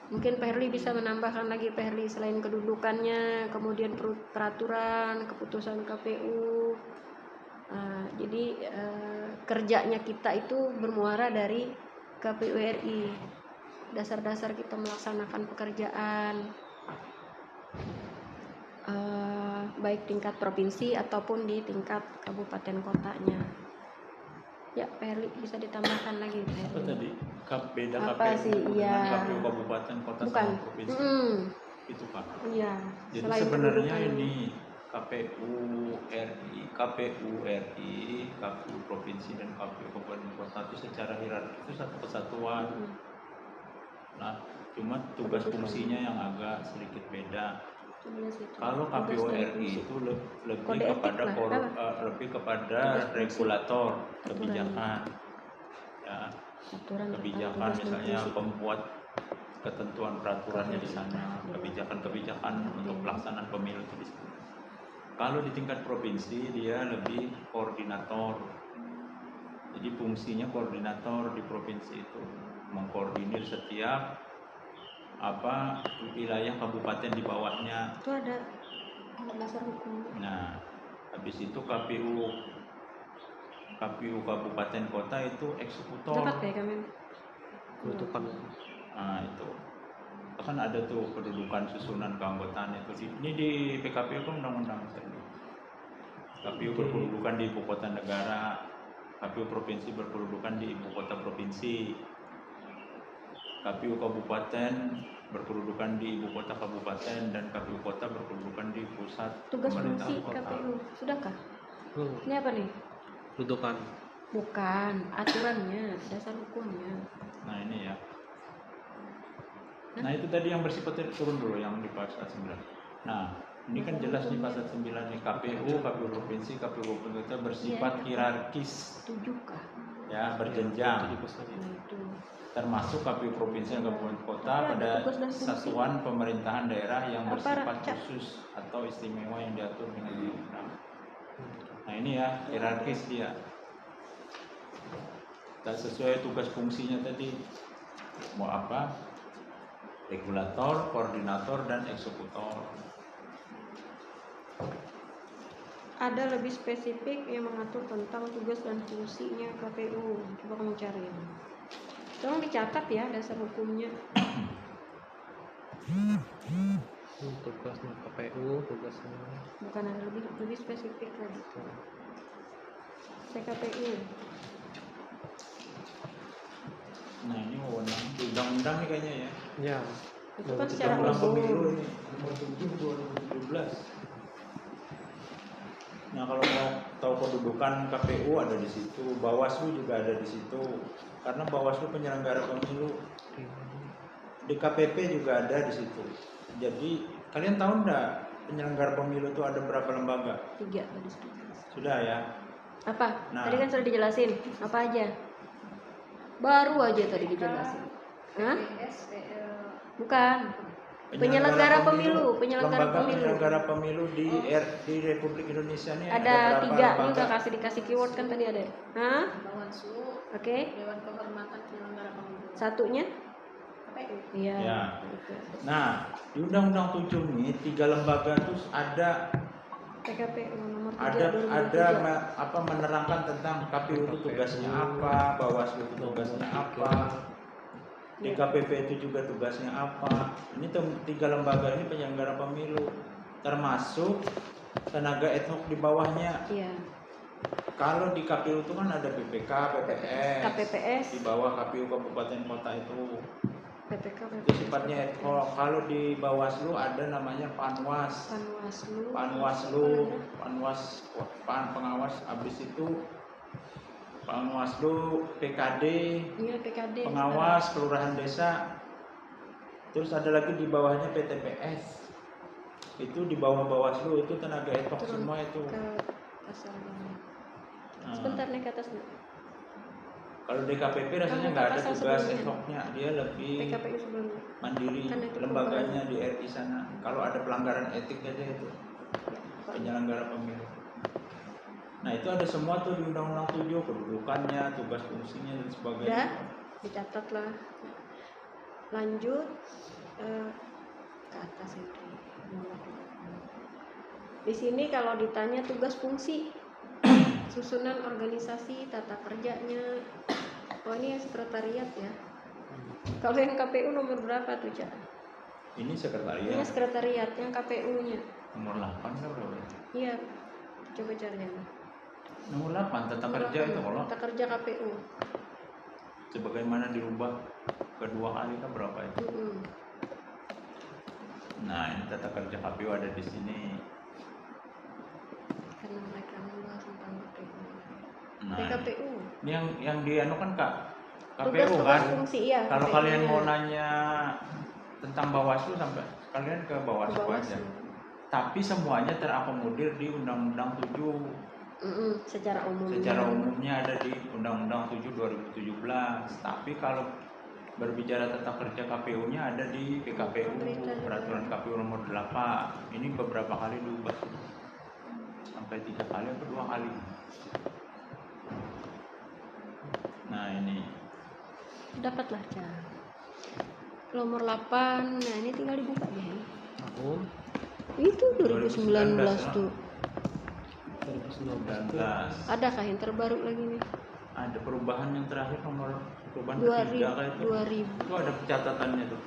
Mungkin Perli bisa menambahkan lagi, Perli, selain kedudukannya, kemudian peraturan, keputusan KPU. Jadi kerjanya kita itu bermuara dari KPU RI. Dasar-dasar kita melaksanakan pekerjaan, baik tingkat provinsi ataupun di tingkat kabupaten kotanya. Ya, Perli bisa ditambahkan lagi. Apa tadi? Beda Apa KPU sih? Iya. dengan KPU kabupaten kota Bukan. sama provinsi. Mm-mm. Itu Pak. Iya. Jadi Selain sebenarnya kedudukannya. ini KPU RI, KPU provinsi dan KPU kabupaten kota itu secara hierarki itu satu kesatuan. Nah, cuma tugas fungsinya yang agak sedikit beda. Kalau KPU RI itu lebih kepada regulator kebijakan, ya, kebijakan misalnya pembuat ketentuan peraturannya di sana, kebijakan-kebijakan untuk pelaksanaan pemilu itu di sana. Kalau di tingkat provinsi dia lebih koordinator, jadi fungsinya koordinator di provinsi itu mengkoordinir setiap wilayah kabupaten di bawahnya. Itu ada dasar hukum. Nah, habis itu KPU kabupaten kota itu eksekutor. Dapat kayak kami. Kebutuhan. Nah, itu kan ada tuh kedudukan susunan keanggotaan itu. Ini di PKPU kan undang-undang tadi. KPU berkedudukan di ibu kota negara, KPU provinsi berkedudukan di ibu kota provinsi, KPU kabupaten berkedudukan di ibu kota kabupaten, dan KPU kota berkedudukan di pusat Tugas pemerintahan fungsi kota. KPU sudahkah? Hmm. Ini apa nih? Kedudukan. Bukan, aturannya, dasar hukumnya. Nah ini ya. Nah itu tadi yang bersifat turun dulu yang di pasal 9. Nah ini kan jelas di pasal 9 nih, KPU provinsi, KPU kabupaten kota bersifat hierarkis, 7 kah? ya, berjenjang. Nah itu. Termasuk KPU provinsi dan kabupaten kota Tapi ada pada tugas dan fungsi. satuan pemerintahan daerah yang Apa, bersifat Cak? khusus atau istimewa yang diatur dengan undang-undang. Nah ini ya hierarkis dia. Dan sesuai tugas fungsinya tadi mau apa? Regulator, koordinator, dan eksekutor. Ada lebih spesifik yang mengatur tentang tugas dan fungsinya KPU. Coba kamu cari. Tolong dicatat ya dasar hukumnya. Tugasnya KPU, tugasnya Bukan ada lebih spesifik lagi. PKPU. Nah ini wewenang di undang-undang nih kayaknya ya. ya. Itu kan secara Undang-undang pemilu umum. ini nomor 7 2017. Nah kalau mau tahu kedudukan KPU ada di situ, Bawaslu juga ada di situ. Karena Bawaslu penyelenggara pemilu, di KPP juga ada di situ. Jadi kalian tahu nggak penyelenggara pemilu itu ada berapa lembaga? 3 tadi. Sudah ya. Apa? Nah. Tadi kan sudah dijelasin. Apa aja? Baru aja tadi dijelasin. Hah? Bukan. Penyelenggara pemilu, penyelenggara lembaga pemilu. penyelenggara pemilu di Republik Indonesia ini Ada 3 berapa ini udah lembaga? dikasih keyword kan tadi ada. Hah? Bawaslu, Oke. Dewan Kehormatan Penyelenggara Pemilu. Satunya? KPU. Iya. Ya. Gitu. Nah, di Undang-Undang 7 nih 3 lembaga terus ada PKPU nomor 3 menerangkan tentang KPU itu tugasnya apa, Bawaslu itu tugasnya apa, DKPP itu juga tugasnya apa. Ini 3 lembaga ini penyelenggara pemilu, termasuk tenaga ad hoc di bawahnya. Iya. Kalau di KPU itu kan ada BPK, PPS, KPPS, di bawah KPU kabupaten kota itu PPK, itu sifatnya ad hoc. Kalau di Bawaslu ada namanya Panwas. Pengawas. Habis itu Panwaslu, PKD, Iya, PKD. pengawas kelurahan desa. Terus ada lagi di bawahnya PTPS. Itu di bawah Bawaslu itu tenaga ad hoc Turun semua itu. ke pasal ini. Nah, Sebentar naik ke atas dulu. kalau DKPP rasanya Kamu nggak ada pasal tugas ad sebelumnya. hocnya, dia lebih PKPU sebelumnya. mandiri Kan itu lembaganya di RI sana. Kalau ada pelanggaran etik aja itu penyelenggara pemilu. Nah itu ada semua tuh di Undang-Undang 7, kedudukannya, tugas fungsinya dan sebagainya. Udah, dicatat lah. Lanjut ke atas itu. Di sini kalau ditanya tugas fungsi, susunan organisasi, tata kerjanya. Oh ini yang sekretariat ya. Kalau yang KPU nomor berapa tuh, Cak? Ini Ini sekretariat sekretariat, yang KPU-nya. nomor 8 kan berapa? Iya. Coba cari yang Nomor 8 tata kerja itu kalau tata kerja KPU. sebagaimana dirubah kedua kali kan berapa itu? Mm-mm. Nah ini tata kerja KPU ada di sini. Karena mereka membahas tentang KPU. Nah PKPU. ini yang dianu kan Kak Tugas KPU kan. fungsi ya. Kalau KPU-nya. kalian mau nanya tentang Bawaslu sampai kalian ke Bawaslu aja. Tapi semuanya terakomodir di Undang-Undang 7. Secara umum. Secara umumnya ada di Undang-Undang 7 2017. Tapi kalau berbicara tentang kerja KPU-nya ada di PKPU, Peraturan KPU nomor 8. Ini beberapa kali diubah. Sampai 3 kali atau 2 kali. Nah, ini. dapatlah Cak. Nomor 8, nah ini tinggal dibuka ya. Tahun Itu 2019 tuh. 2019 tuh 19. Adakah yang terbaru lagi nih? Ada perubahan yang terakhir nomor perubahan 2000, ketiga kali itu. 2000. Itu ada pencatatannya tuh.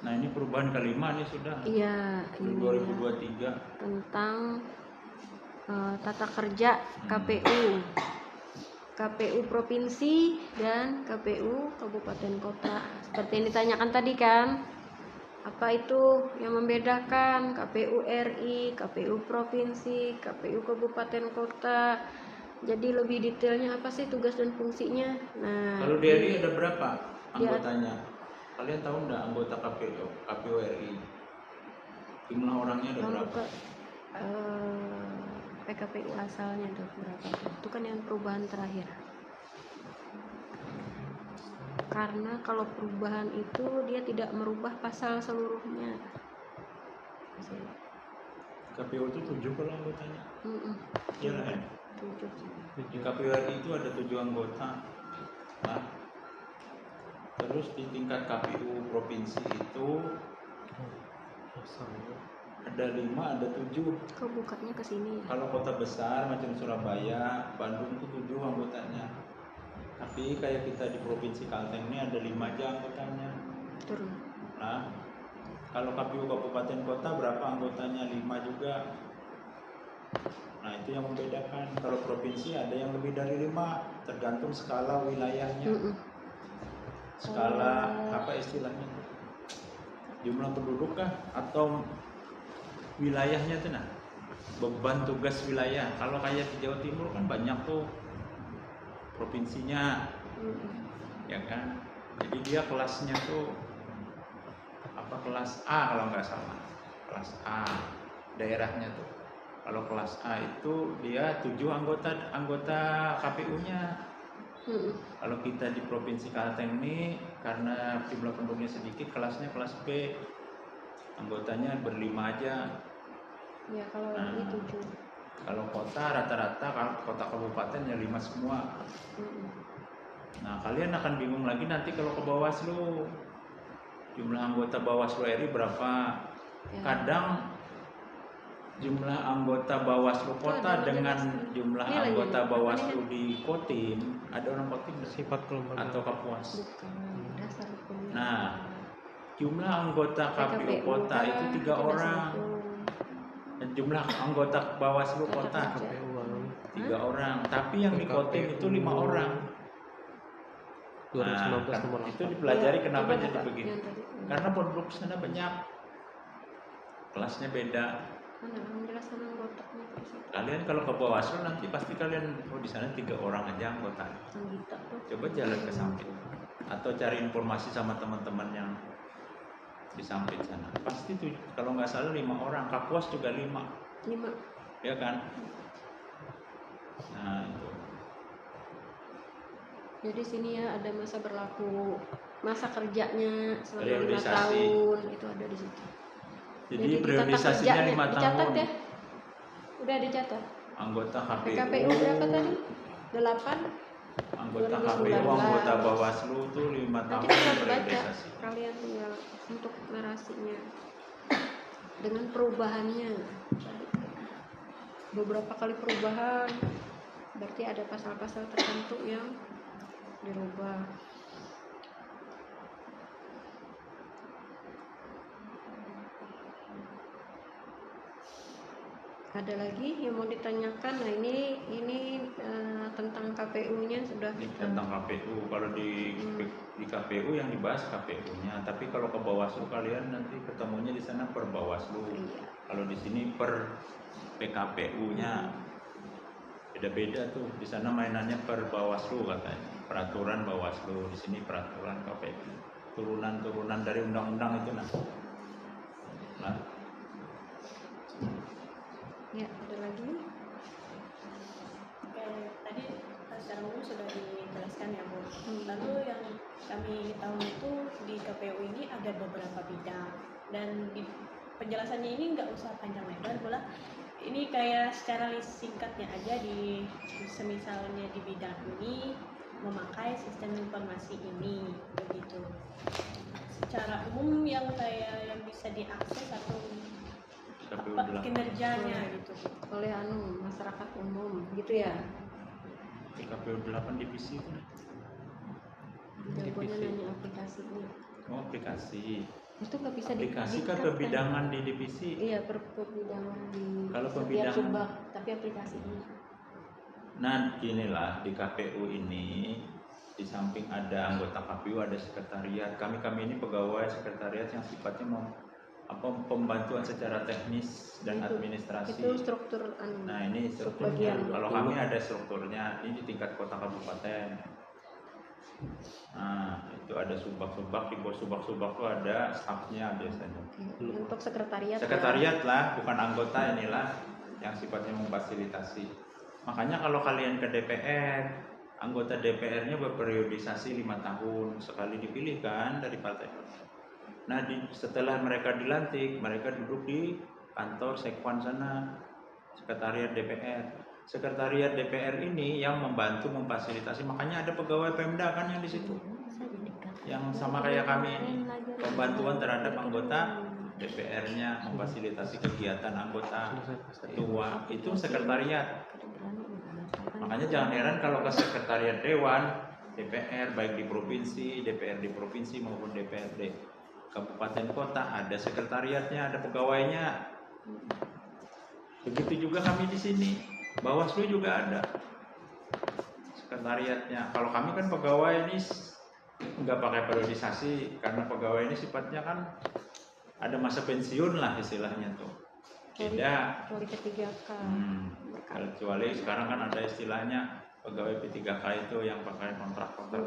Nah ini perubahan kelima nih sudah. Iya, ini 2023. tentang tata kerja KPU. KPU provinsi dan KPU kabupaten kota. Seperti yang ditanyakan tadi kan. Apa itu yang membedakan KPU RI, KPU provinsi, KPU kabupaten kota? Jadi lebih detailnya apa sih tugas dan fungsinya? Nah, Kalau di RI ada berapa Dia- anggotanya? Kalian tahu nggak anggota KPU RI? Jumlah orangnya ada berapa? PKPU asalnya tuh berapa tuh? Itu kan yang perubahan terakhir. Karena kalau perubahan itu dia tidak merubah pasal seluruhnya. KPU itu 7 kalau anggotanya. Iya lah ya. 7. Di KPU RI itu ada 7 anggota. Nah, terus di tingkat KPU provinsi itu ada 5, ada 7. Kok bukanya ke sini ya? Kalau kota besar macam Surabaya, Bandung itu 7 anggotanya. Tapi kayak kita di provinsi Kalteng ini ada 5 aja anggotanya. Turun. Nah, kalau KPU kabupaten kota berapa anggotanya? 5 juga. Nah, itu yang membedakan. Kalau provinsi ada yang lebih dari 5, tergantung skala wilayahnya. Skala apa istilahnya? Jumlah penduduk kah atau wilayahnya tuh, nah. Beban tugas wilayah. Kalau kayak di Jawa Timur kan banyak tuh provinsinya. Ya kan? Jadi dia kelasnya tuh apa, kelas A kalau nggak salah. Kelas A daerahnya tuh. Kalau kelas A itu dia 7 anggota KPU-nya. Kalau kita di provinsi Kalteng ini karena jumlah penduduknya sedikit, kelasnya kelas B. Anggotanya berlima aja. Ya kalau ini 7. Kalau kota rata-rata, kalau kota kabupaten ya 5 semua. Nah, kalian akan bingung lagi nanti kalau ke Bawaslu. Jumlah anggota Bawaslu RI berapa? Ya. Kadang jumlah anggota Bawaslu kota dengan jumlah Ini lagi anggota nih. Bawaslu di Kotim, ada orang Kotim sifat kelembagaan atau Kapuas. Bukan dasar hukum. Nah, jumlah anggota KPU kota itu 3 orang. Dan jumlah anggota Bawaslu kota KPU baru 3 orang. Tapi yang di Kotim itu 5 orang. 2019 Nah, nomor itu 8. dipelajari kenapa Coba jadi buka begitu. yang tadi. Karena penduduk sana banyak, kelasnya beda. Mana menjelaskan anggotanya terus itu. Kalian kalau ke Bawaslu nanti pasti kalian di sana 3 orang aja anggota. Anggita tuh. Coba jalan ke samping atau cari informasi sama teman-teman yang di samping sana. Pasti tuh kalau nggak salah 5 orang. Kapuas juga 5. 5. Ya kan? Nah, itu. Jadi sini ya ada masa berlaku, masa kerjanya selama 5 Periodisasi. tahun itu ada di situ. Jadi di tata periodisasinya kerjanya 5 dicatat tahun. ya? Udah dicatat. Anggota KPU. PKPU berapa tadi? 8. Anggota 2019. KPU, anggota Bawaslu tuh 5 Nanti tahun tinggal baca, periodisasi. kalian tinggal untuk narasinya dengan perubahannya. Beberapa kali perubahan, berarti ada pasal-pasal tertentu yang dirubah. Ada lagi yang mau ditanyakan? Nah ini tentang KPU-nya sudah Ini kita. tentang KPU. Kalau di KPU yang dibahas KPU-nya, tapi kalau ke Bawaslu kalian nanti ketemunya di sana per Bawaslu. Iya. Kalau di sini per PKPU-nya. Beda-beda tuh. Di sana mainannya per Bawaslu katanya. Peraturan Bawaslu, di sini peraturan KPU. Turunan-turunan dari undang-undang itu nah. Ya, ada lagi? Oke, tadi secara umum sudah dijelaskan ya Bu. Lalu yang kami tahu itu di KPU ini ada beberapa bidang dan di penjelasannya ini nggak usah panjang lebar pula. ini kayak secara singkatnya aja di semisalnya di bidang ini memakai sistem informasi ini begitu. Secara umum yang kayak yang bisa diakses atau KPU apa kinerjanya gitu. oleh masyarakat umum gitu ya. Di KPU 8 divisi kan? Jagoannya nanya aplikasinya. Oh, aplikasi. Itu nggak bisa Aplikasi kan diikatkan. perbidangan di divisi. Iya, perbidangan di Kalau setiap perbidangan- subbak, tapi aplikasinya. Nah, ginilah di KPU ini di samping ada anggota KPU ada sekretariat. Kami ini pegawai sekretariat yang sifatnya pembantuan secara teknis dan administrasi. Itu struktur Nah, ini strukturnya. Kalau kami ada strukturnya, ini di tingkat kota kabupaten. Nah, itu ada subak-subak, di bawah subak-subak itu ada stafnya biasanya. Untuk sekretariat. Sekretariat lah, bukan anggota, inilah yang sifatnya memfasilitasi. Makanya kalau kalian ke DPR, anggota DPR-nya berperiodisasi 5 tahun sekali dipilih kan dari partai. Nah, setelah mereka dilantik, mereka duduk di kantor Sekwan sana, sekretariat DPR. Sekretariat DPR ini yang membantu memfasilitasi, makanya ada pegawai Pemda kan yang di situ, yang sama kayak kami ini, pembantuan terhadap anggota DPR-nya, memfasilitasi kegiatan anggota, ketua, itu sekretariat. Makanya jangan heran kalau ke sekretariat Dewan DPR baik di provinsi, DPR di provinsi maupun DPRD kabupaten kota ada sekretariatnya, ada pegawainya. Begitu juga kami di sini, Bawaslu juga ada sekretariatnya. Kalau kami kan pegawai ini nggak pakai periodisasi karena pegawai ini sifatnya kan ada masa pensiun lah istilahnya tuh. Beda. Kecuali P3K. Kecuali sekarang kan ada istilahnya pegawai P3K itu yang pakai kontrak-kontrak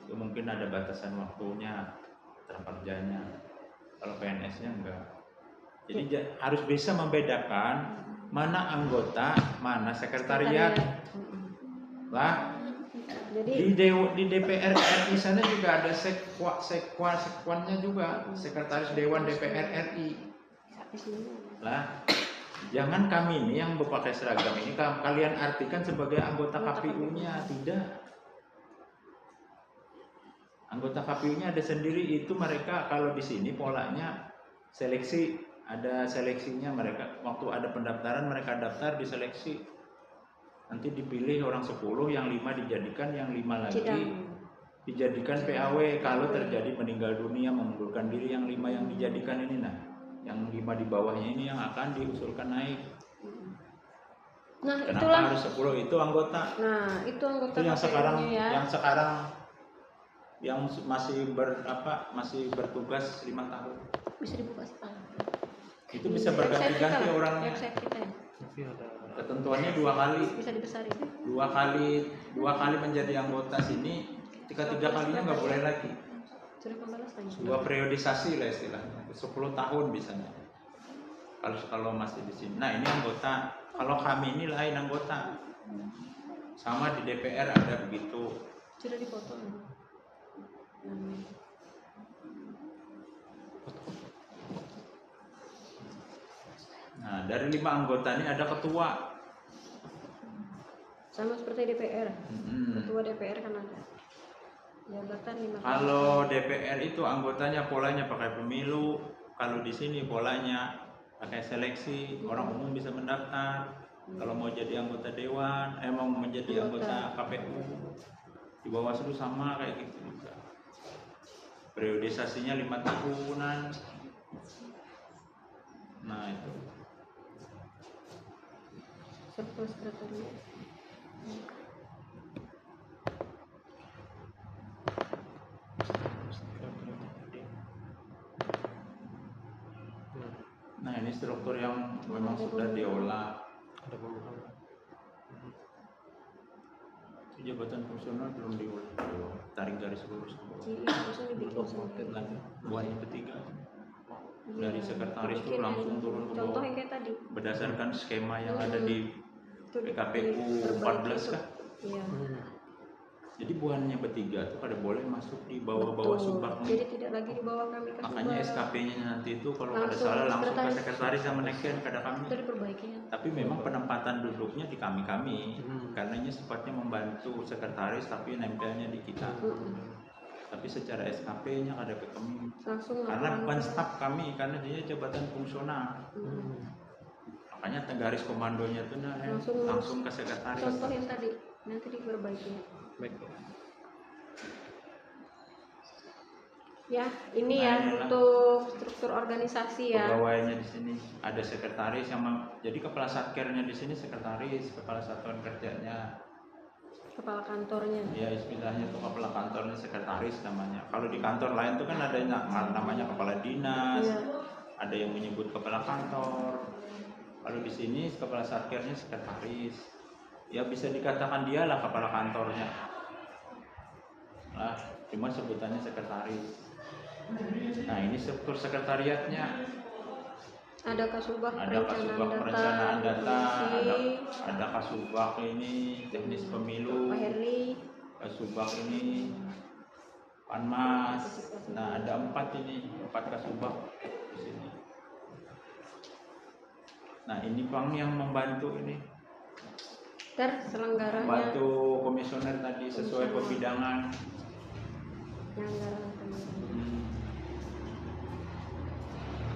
itu mungkin ada batasan waktunya kerjanya. Kalau PNS-nya enggak. Jadi harus bisa membedakan mana anggota, mana sekretariat. Lah, Jadi di DPR RI sana juga ada sekwannya juga, sekretaris Dewan DPR RI. Lah, jangan kami ini yang berpakai seragam ini kalian artikan sebagai anggota KPU-nya, tidak. Anggota KPU-nya ada sendiri, itu mereka kalau di sini polanya seleksi, ada seleksinya mereka. Waktu ada pendaftaran mereka daftar diseleksi. Nanti dipilih orang 10, yang 5 dijadikan, yang 5 lagi dijadikan PAW. Kalau terjadi meninggal dunia, mengundurkan diri, yang 5 yang dijadikan ini nah, yang 5 di bawahnya ini yang akan diusulkan naik. Nah, kenapa itulah harus 10? Itu anggota. Nah, itu anggota Itu yang sekarang ya. yang masih bertugas 5 tahun. Bisa dibuka sih Pak. Itu bisa berganti-ganti orangnya. Website kita ya. Ketentuannya 2 kali. Bisa dibesarin. 2 kali menjadi anggota sini, 3 kalinya nggak boleh lagi. Sudah pembalasan. 2 periodisasi lah istilahnya. 10 tahun bisanya. Kalau masih di sini. Nah, ini anggota. Kalau kami ini lain anggota. Sama di DPR ada begitu. Sudah dipoto. Nah, dari 5 anggota ini ada ketua. Sama seperti DPR. Ketua DPR kan ada. Jabatan 5 tahun. Kalau DPR itu anggotanya polanya pakai pemilu. Kalau di sini polanya pakai seleksi. Orang umum bisa mendaftar. Kalau mau jadi anggota dewan, mau menjadi anggota KPU di Bawaslu sama kayak gitu juga. Periodisasinya 5 tahunan. Nah itu. Sekretariat. Nah ini struktur yang memang sudah diolah. Ada pembukaan. Jabatan fungsional belum diolah. Tarik garis lurus. Harusnya dibikin Lagi buat yang ketiga. Dari sekretaris itu Bikin langsung turun ke contoh bawah. yang kayak tadi. Berdasarkan skema yang ada di Itu PKPU 14 kah? Iya. Jadi buahnya bertiga tuh pada boleh masuk di bawah-bawah Betul. subak nih. Jadi tidak lagi di bawah kami ke Makanya subak. SKP-nya nanti itu kalau ada Langsung salah langsung ke sekretaris. sekretaris sama neken kada kami. Itu diperbaiki ya. Tapi memang penempatan duduknya di kami karena ini sifatnya membantu sekretaris tapi nempelnya di kita. Tapi secara SKP-nya ada ke kami. Langsung Karena laporan bukan ke- staf kami, karena dia jabatan fungsional. Makanya garis komandonya itu langsung ke sekretaris. Contoh yang tadi nanti diperbaiki. Baik. Ya, ini Nah, ya inilah. untuk struktur organisasi ya. Pegawainya di sini ada sekretaris yang jadi kepala satkernya di sini sekretaris, kepala satuan kerjanya. Kepala kantornya. Ya istilahnya itu kepala kantornya sekretaris namanya. Kalau di kantor lain tuh kan ada yang namanya kepala dinas, Iya. ada yang menyebut kepala kantor. Kalau di sini kepala satkernya sekretaris. Ya bisa dikatakan dialah kepala kantornya. Lah, cuma sebutannya sekretaris. Nah ini struktur sekretariatnya. Ada kasubag Ada kasubag perencanaan data, ada kasubag ini teknis pemilu, Pak Herli, kasubag ini Panmas. Nah ada 4 kasubag di sini. Nah ini Bang yang membantu ini, selenggaranya membantu komisioner tadi sesuai pembidangan. penyelenggaraan pemilu.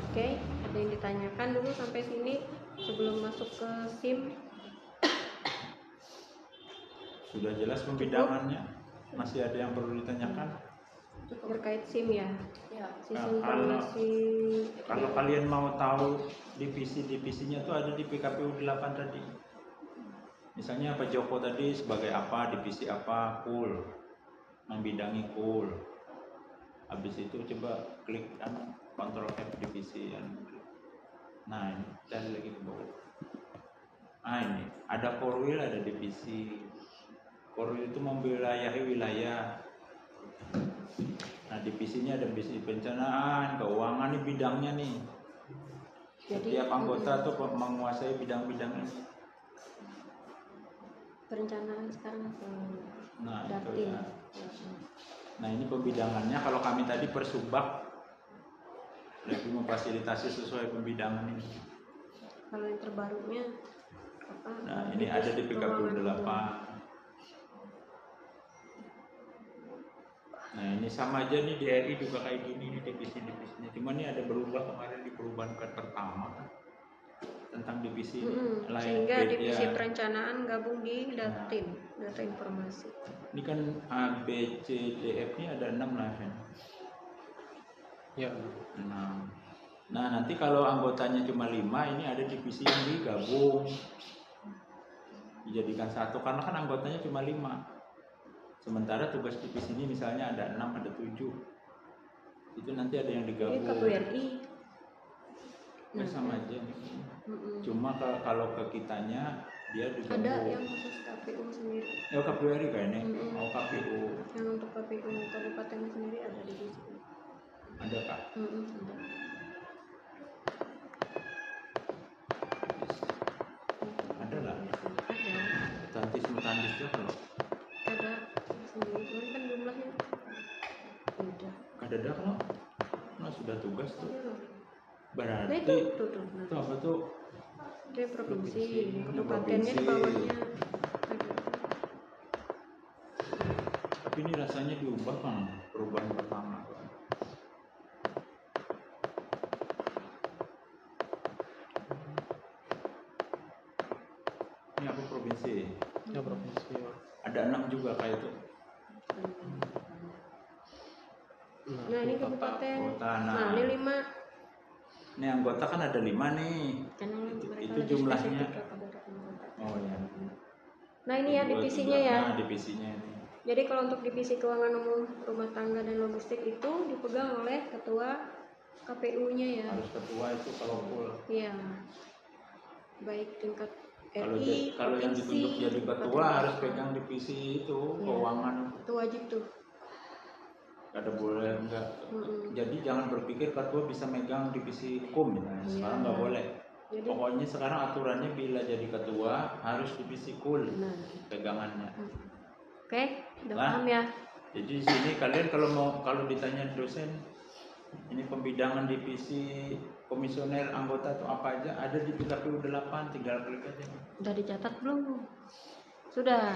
Oke, ada yang ditanyakan dulu sampai sini sebelum masuk ke SIM. Sudah jelas pembidangannya. Masih ada yang perlu ditanyakan? Terkait SIM ya. Ya. Sistem Kalau- informasi. Kalau kalian mau tahu divisi-divisinya tuh ada di PKPU 8 tadi. Misalnya Pak Joko tadi sebagai apa, divisi apa, KUL, membidangi KUL. Habis itu coba klik Ctrl F divisi. Nah ini cari lagi ke bawah. Nah ini ada Korwil, ada divisi. Korwil itu memwilayahi wilayah. Nah divisinya ada divisi perencanaan, keuangan, ini bidangnya nih. Jadi Setiap anggota tuh menguasai bidang-bidang ini. perencanaan sekarang Nah itu Datin. ya. Nah ini pembidangannya. Kalau kami tadi persubak lebih memfasilitasi sesuai pembidangan ini. Kalau yang terbarunya apa? Nah ini ada di PKPU 8. Nah ini sama aja nih di RI juga kayak gini nih divisi-divisinya. Cuma ini ada berubah kemarin di perubahan ke pertama tentang divisi lain. Sehingga beda. divisi perencanaan gabung di Datin, data informasi. Ini kan A, B, C, D, F ini ada 6 lah kan. Ya. 6. Nah nanti kalau anggotanya cuma 5, ini ada divisi yang digabung dijadikan satu karena kan anggotanya cuma 5. Sementara tugas divisi ini misalnya ada 6, ada 7. Itu nanti ada yang Ini digabung. KPRI. Nah, sama aja. Cuma kalau ke kitanya dia digabung. Ada yang khusus KPU sendiri. Ya KPU kayaknya. Oh KPU. Yang untuk KPU kabupaten sendiri ada di sini. Ada kak? Ada. Ada lah. Ada. Tantis mutandis tuh kalau Ada sendiri. Cuman kan jumlahnya beda. ada kalau nah sudah tugas tuh. Nah Berarti itu tuh. Nah, itu apa tuh? dia provinsi, Provinsi. kabupatennya di bawahnya ada. Tapi ini rasanya diubah kan perubahan pertama. Ini apa provinsi? Ya provinsi. Ya. Ada 6 juga kayak itu. Nah ini kabupaten. Kota. Nah ini 5. Ini anggota kan ada 5 nih. Karena Itu mereka itu lebih jumlahnya. spesifik kepada anggota. Oh ya. Nah ini ya divisinya ya. Nah divisinya ini. Jadi kalau untuk divisi keuangan umum, rumah tangga dan logistik itu dipegang oleh ketua KPU-nya ya. Harus ketua itu kalau full. Iya. Baik tingkat Kalau RI, kalau yang provinsi, ditunjuk jadi ketua kabupaten harus kota. pegang divisi itu Iya. keuangan. Itu wajib tuh. Ada boleh enggak. Jadi jangan berpikir ketua bisa megang divisi hukum ya. Sekarang nggak boleh. Jadi Pokoknya sekarang aturannya bila jadi ketua harus divisi kul nah, pegangannya. Oke, udah Lah. paham ya? Jadi di sini kalian kalau ditanya dosen ini pembidangan divisi komisioner anggota atau apa aja ada di PKPU 8, tinggal klik aja. Udah dicatat belum? Sudah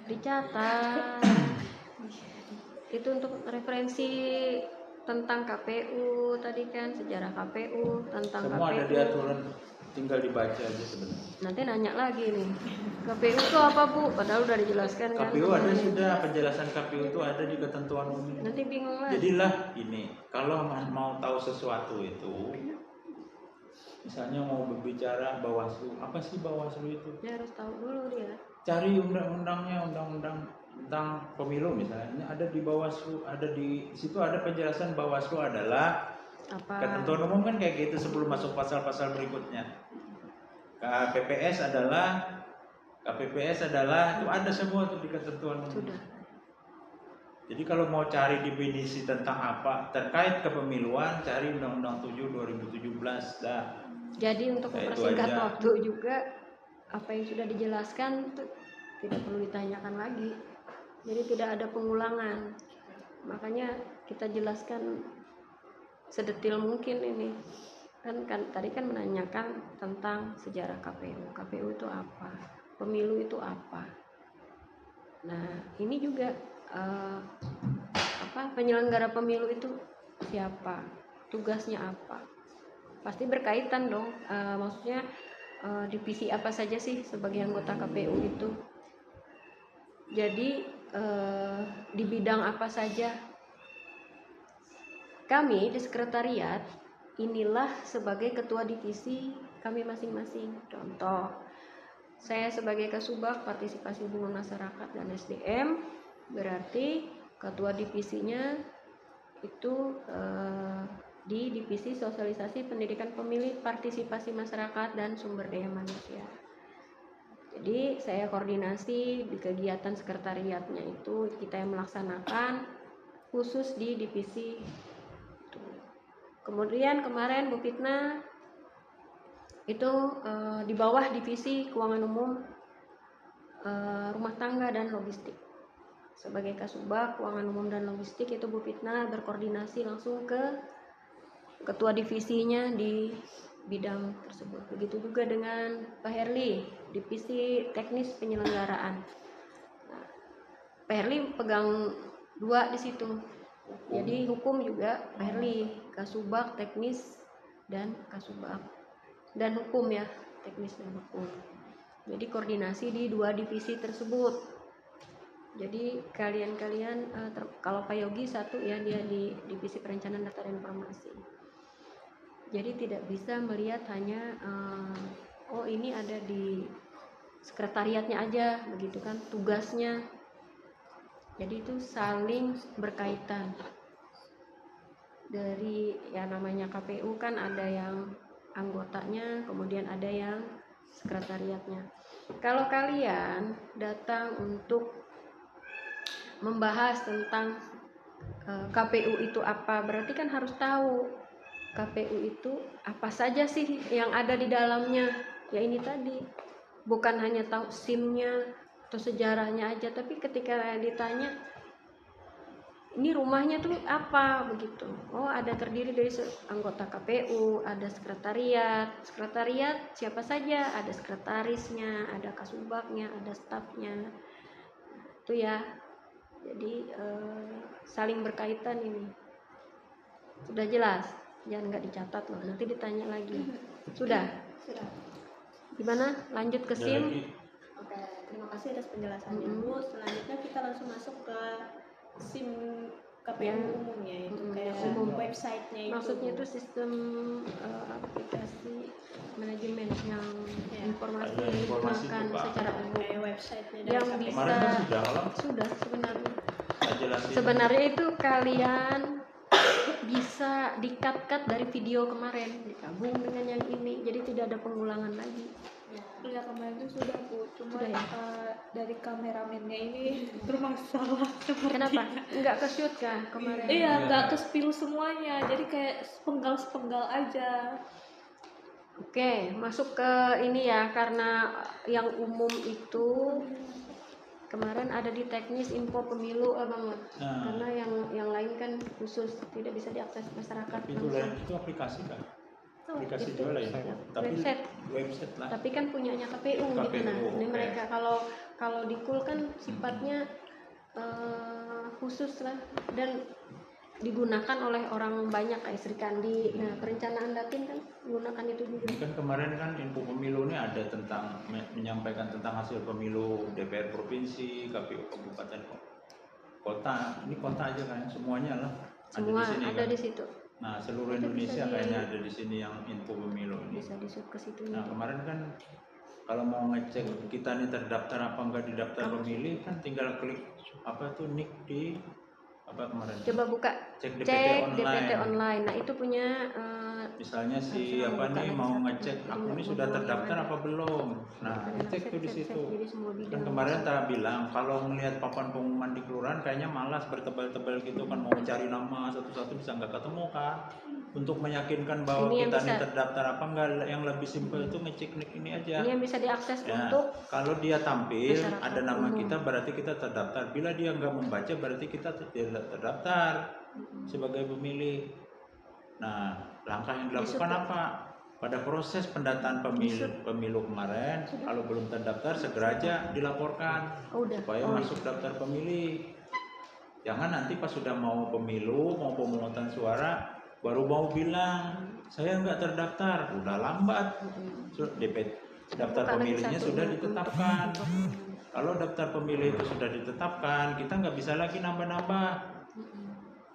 dicatat. Itu untuk referensi tentang KPU tadi kan, sejarah KPU, tentang Semua KPU. ada di aturan, tinggal dibaca aja sebenarnya. Nanti nanya lagi nih, KPU itu apa Bu? Padahal udah dijelaskan kan. KPU ada sudah, penjelasan KPU itu ada di ketentuan umum. Nanti bingung lagi. Jadilah ini, kalau mau tahu sesuatu itu, misalnya mau berbicara Bawaslu, apa sih Bawaslu itu? Dia harus tahu dulu dia. Cari undang-undangnya, undang-undang tentang pemilu misalnya, ini ada di Bawaslu, ada di situ ada penjelasan Bawaslu adalah Apa? ketentuan umum kan kayak gitu sebelum masuk pasal-pasal berikutnya. KPPS adalah itu ada semua tuh di ketentuan umum. Sudah. Jadi kalau mau cari definisi tentang apa terkait kepemiluan, cari Undang-Undang 7 2017 dah. Jadi untuk Ya, itu mempersingkat aja. waktu juga, apa yang sudah dijelaskan itu tidak perlu ditanyakan lagi. Jadi tidak ada pengulangan. Makanya kita jelaskan sedetil mungkin ini. Kan tadi kan menanyakan tentang sejarah KPU. KPU itu apa? Pemilu itu apa? Nah, ini juga penyelenggara pemilu itu siapa? Tugasnya apa? Pasti berkaitan dong. Maksudnya divisi apa saja sih sebagai anggota KPU itu? Jadi di bidang apa saja? Kami di sekretariat inilah sebagai ketua divisi kami masing-masing. Contoh, saya sebagai Kasubag Partisipasi Hubungan Masyarakat dan SDM, berarti ketua divisinya itu di divisi sosialisasi pendidikan pemilih, partisipasi masyarakat dan sumber daya manusia. Jadi saya koordinasi di kegiatan sekretariatnya itu kita yang melaksanakan khusus di divisi itu. Kemudian kemarin Bu Fitna itu di bawah divisi keuangan umum, rumah tangga dan logistik. Sebagai Kasubag keuangan umum dan logistik itu Bu Fitna berkoordinasi langsung ke ketua divisinya di bidang tersebut. Begitu juga dengan Pak Herli, divisi teknis penyelenggaraan. Nah, Pak Herli pegang 2 di situ. Jadi hukum juga Pak Herli, Kasubag teknis dan Kasubag dan hukum ya, teknis dan hukum. Jadi koordinasi di 2 divisi tersebut. Jadi kalian kalau Pak Yogi satu ya, dia di divisi perencanaan data dan informasi. Jadi tidak bisa melihat hanya oh ini ada di sekretariatnya aja begitu kan tugasnya. Jadi itu saling berkaitan. Dari ya namanya KPU kan ada yang anggotanya, kemudian ada yang sekretariatnya. Kalau kalian datang untuk membahas tentang KPU itu apa, berarti kan harus tahu KPU itu apa saja sih yang ada di dalamnya. Ya ini tadi, bukan hanya tahu SIM-nya atau sejarahnya aja, tapi ketika ditanya ini rumahnya tuh apa begitu. Oh, ada terdiri dari anggota KPU, ada sekretariat siapa saja, ada sekretarisnya, ada kasubagnya, ada stafnya. Itu ya. Jadi saling berkaitan ini. Sudah jelas? Jangan nggak dicatat loh, nanti ditanya lagi. Sudah? Sudah. Gimana? Lanjut ke SIM? Oke, terima kasih atas penjelasannya Bu. Selanjutnya kita langsung masuk ke SIM KPU Yang umumnya itu kayak umum. websitenya itu. Maksudnya itu sistem aplikasi manajemen yang informasi Ada informasi digunakan itu, Pak. secara umum kayak websitenya dari yang KPU. bisa Kemarin kan sudah sebenarnya. saya jelasin. Sebenarnya itu kalian bisa di-cut dari video kemarin, digabung dengan yang ini, jadi tidak ada pengulangan lagi. Ya kemarin itu sudah Bu, cuma Sudah ya? dari kameramennya ini bermasalah. Kenapa? Enggak ke-shoot kah kemarin? Iya, nggak ke spill semuanya, jadi kayak sepenggal aja. Oke, masuk ke ini ya, karena yang umum itu kemarin ada di teknis info pemilu Bang. Karena yang lain kan khusus tidak bisa diakses masyarakat Tapi itu lain, itu aplikasi kan? Aplikasi itu juga lain. Tapi website lah. tapi kan punyanya KPU gitu. Nah ini mereka kalau di KUL kan sifatnya khusus lah dan digunakan oleh orang banyak kayak Sri Kandi. Nah perencanaan Dapin kan menggunakan itu juga. Ini kan kemarin kan info pemilu ini ada tentang menyampaikan tentang hasil pemilu DPR provinsi, KPU kabupaten, kota. Ini kota aja kan semuanya lah. Semua ada di sini. ada Kan? di situ. Nah seluruh Indonesia kayaknya ada di sini yang info pemilu ini. Bisa disub ke situ. Nah kemarin kan kalau mau ngecek kita nih terdaftar apa enggak di daftar pemilih kan tinggal klik apa tuh nick di apa kemarin? Coba buka cek DPT online. Nah itu punya misalnya si apa nih mau ngecek aku ini sudah terdaftar apa belum. Nah cek tuh di situ. Kan kemarin tak bilang kalau melihat papan pengumuman di kelurahan kayaknya malas bertebal-tebal gitu kan mau mencari nama satu-satu bisa nggak ketemu kan. Untuk meyakinkan bahwa ini kita bisa, nih terdaftar apa enggak, yang lebih simpel itu ngecek nick ini aja. Ini yang bisa diakses Ya, untuk kalau dia tampil masyarakat ada nama umum. kita berarti kita terdaftar. Bila dia nggak membaca berarti kita tidak terdaftar sebagai pemilih. Nah, langkah yang dilakukan apa? Pada proses pendataan pemilu kemarin, kalau belum terdaftar segera aja dilaporkan supaya masuk daftar pemilih. Jangan nanti pas sudah mau pemilu, mau pemungutan suara, baru mau bilang saya nggak terdaftar, udah lambat. Daftar pemilihnya sudah ditetapkan. Kalau daftar pemilih itu sudah ditetapkan, kita nggak bisa lagi nambah-nambah.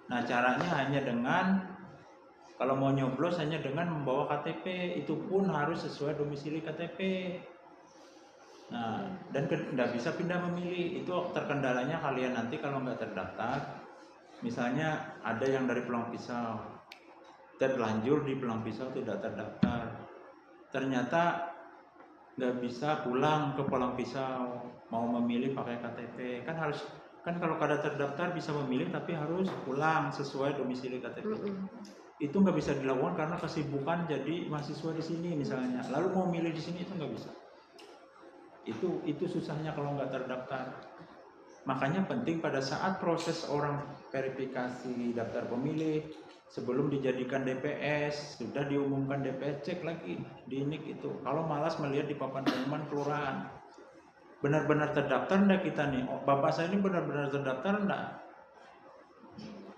Nah caranya hanya dengan kalau mau nyoblos hanya dengan membawa KTP, itu pun harus sesuai domisili KTP. Nah dan nggak bisa pindah memilih, itu terkendalanya kalian nanti kalau nggak terdaftar. Misalnya ada yang dari Pulang Pisau terlanjur di Pulang Pisau tidak terdaftar, ternyata nggak bisa pulang ke Pulang Pisau, mau memilih pakai KTP kan harus kan kalau kada terdaftar bisa memilih tapi harus pulang sesuai domisili KTP. Itu nggak bisa dilakukan karena kesibukan jadi mahasiswa di sini misalnya, lalu mau milih di sini itu nggak bisa. Itu susahnya kalau nggak terdaftar. Makanya penting pada saat proses orang verifikasi daftar pemilih sebelum dijadikan DPS sudah diumumkan DPS, cek lagi di NIK itu. Kalau malas melihat di papan pengumuman kelurahan benar-benar terdaftar enggak kita nih, bapak saya ini benar-benar terdaftar enggak.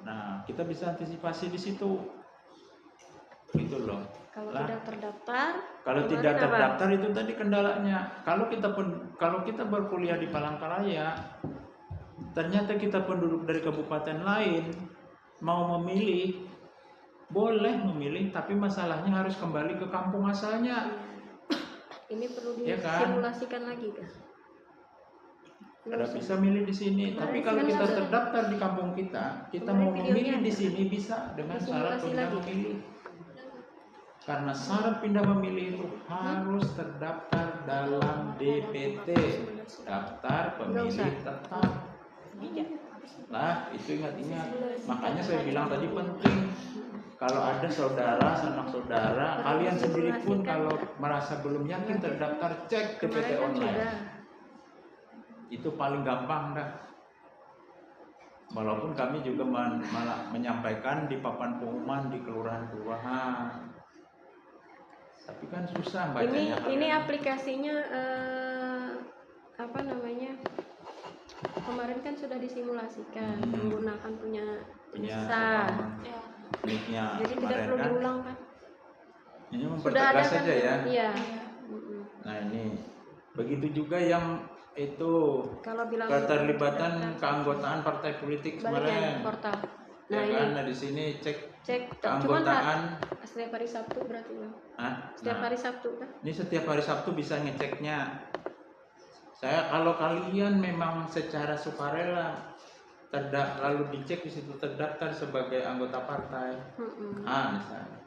Nah kita bisa antisipasi di situ gitu loh. Kalau tidak terdaftar, kalau tidak terdaftar itu tadi kendalanya. Kalau kita berkuliah di Palangkaraya, ternyata kita penduduk dari kabupaten lain mau memilih, boleh memilih, tapi masalahnya harus kembali ke kampung asalnya. Ini perlu Ya kan? disimulasikan lagi kan? Ada bisa milih di sini, tapi kalau kita terdaftar di kampung kita mau memilih di sini bisa dengan syarat pindah memilih. Karena syarat pindah memilih itu harus terdaftar dalam DPT, daftar pemilih tetap. Nah, itu ingat-ingat. Makanya saya bilang tadi penting. Kalau ada saudara, sanak saudara, kalian sendiri pun kalau merasa belum yakin terdaftar, cek DPT online. Itu paling gampang dah. Walaupun kami juga malah menyampaikan di papan pengumuman di kelurahan-kelurahan. Tapi kan susah bacanya. Ini aplikasinya apa namanya? Kemarin kan sudah disimulasikan menggunakan punya bisa. Nicknya jadi tidak perlu kan diulang kan? Ini mempertegas kan, saja ya. Iya. Nah ini begitu juga yang itu kalau bilang keterlibatan keanggotaan partai politik kemarin. Portal. Nah ya kan, nah di sini cek Cuman keanggotaan setiap hari Sabtu berarti Bang. Setiap nah, hari Sabtu kan? Ini setiap hari Sabtu bisa ngeceknya. Kalau kalian memang secara sukarela lalu dicek di situ terdaftar sebagai anggota partai, misalnya,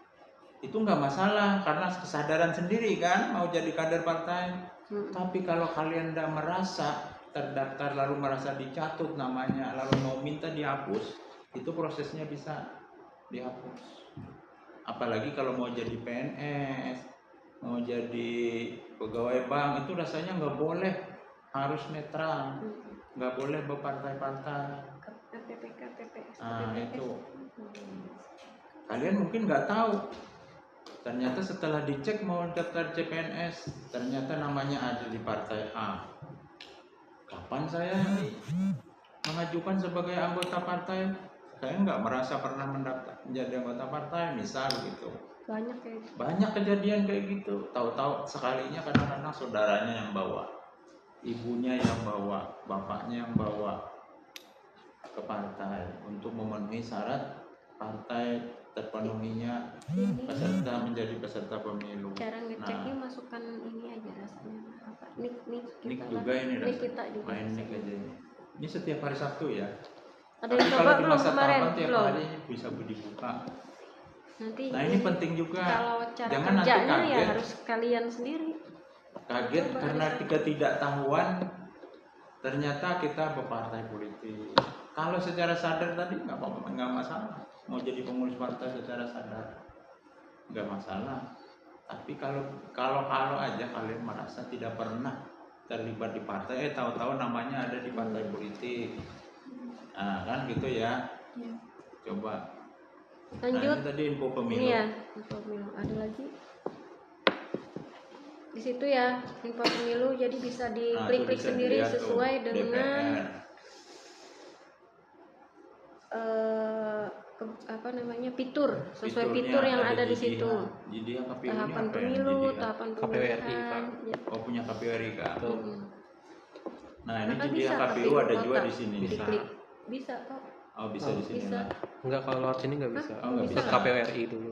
itu nggak masalah karena kesadaran sendiri kan mau jadi kader partai. Tapi kalau kalian tidak merasa terdaftar lalu merasa dicatut namanya lalu mau minta dihapus, itu prosesnya bisa dihapus. Apalagi kalau mau jadi PNS, mau jadi pegawai bank itu rasanya nggak boleh, harus netral. nggak boleh berpartai-partai. PPK, PPS, Nah PPS. itu kalian mungkin nggak tahu, ternyata setelah dicek mau daftar CPNS ternyata namanya ada di partai A. Kapan saya mengajukan sebagai anggota partai, saya nggak merasa pernah mendaftar menjadi anggota partai misal gitu. Banyak kejadian kayak gitu, tahu-tahu sekalinya kadang-kadang saudaranya yang bawa, ibunya yang bawa, bapaknya yang bawa ke partai untuk memenuhi syarat partai terpenuhinya peserta menjadi peserta pemilu. Cara ngeceknya Nah, masukkan ini aja rasanya apa? Nik nik kita juga lah. ini Nik rasanya. kita juga. Main nik aja ini. Ini setiap hari Sabtu ya. Ada Tapi yang kalau coba di belum masa kemarin? tahapan tiap Belum. hari bisa dibuka. Nanti Nah ini penting juga. kalau cara Jangan nanti kerjanya ya kaget. harus kalian sendiri. Kaget Coba karena ada. ketidaktahuan ternyata kita berpartai politik. Kalau secara sadar tadi nggak masalah. Mau jadi pengurus partai secara sadar nggak masalah. Tapi kalau aja kalian merasa tidak pernah terlibat di partai, tahu-tahu namanya ada di partai politik. Nah kan gitu ya. Coba. Lanjut. Nah, ini tadi info pemilu. Ini ya, info pemilu. Ada lagi? Di situ ya, info pemilu, jadi bisa diklik-klik bisa sendiri dilihat sesuai tuh, dengan DPR. fitur, sesuai Fiturnya fitur yang ada di JDH. situ. JDH KPU Tahapan ini apa ya? pemilu, JDH? tahapan KPU pemilihan. RI, Pak. Ya. Oh punya KPU RI Kak. Nah ini Maka JDH bisa KPU KPU ada juga kota. di sini. Bisa. Diklik. Bisa kok. Oh bisa di sini Bisa. lah. Enggak, kalau lewat sini nggak bisa. Oh, nggak bisa. Harus KPU RI dulu.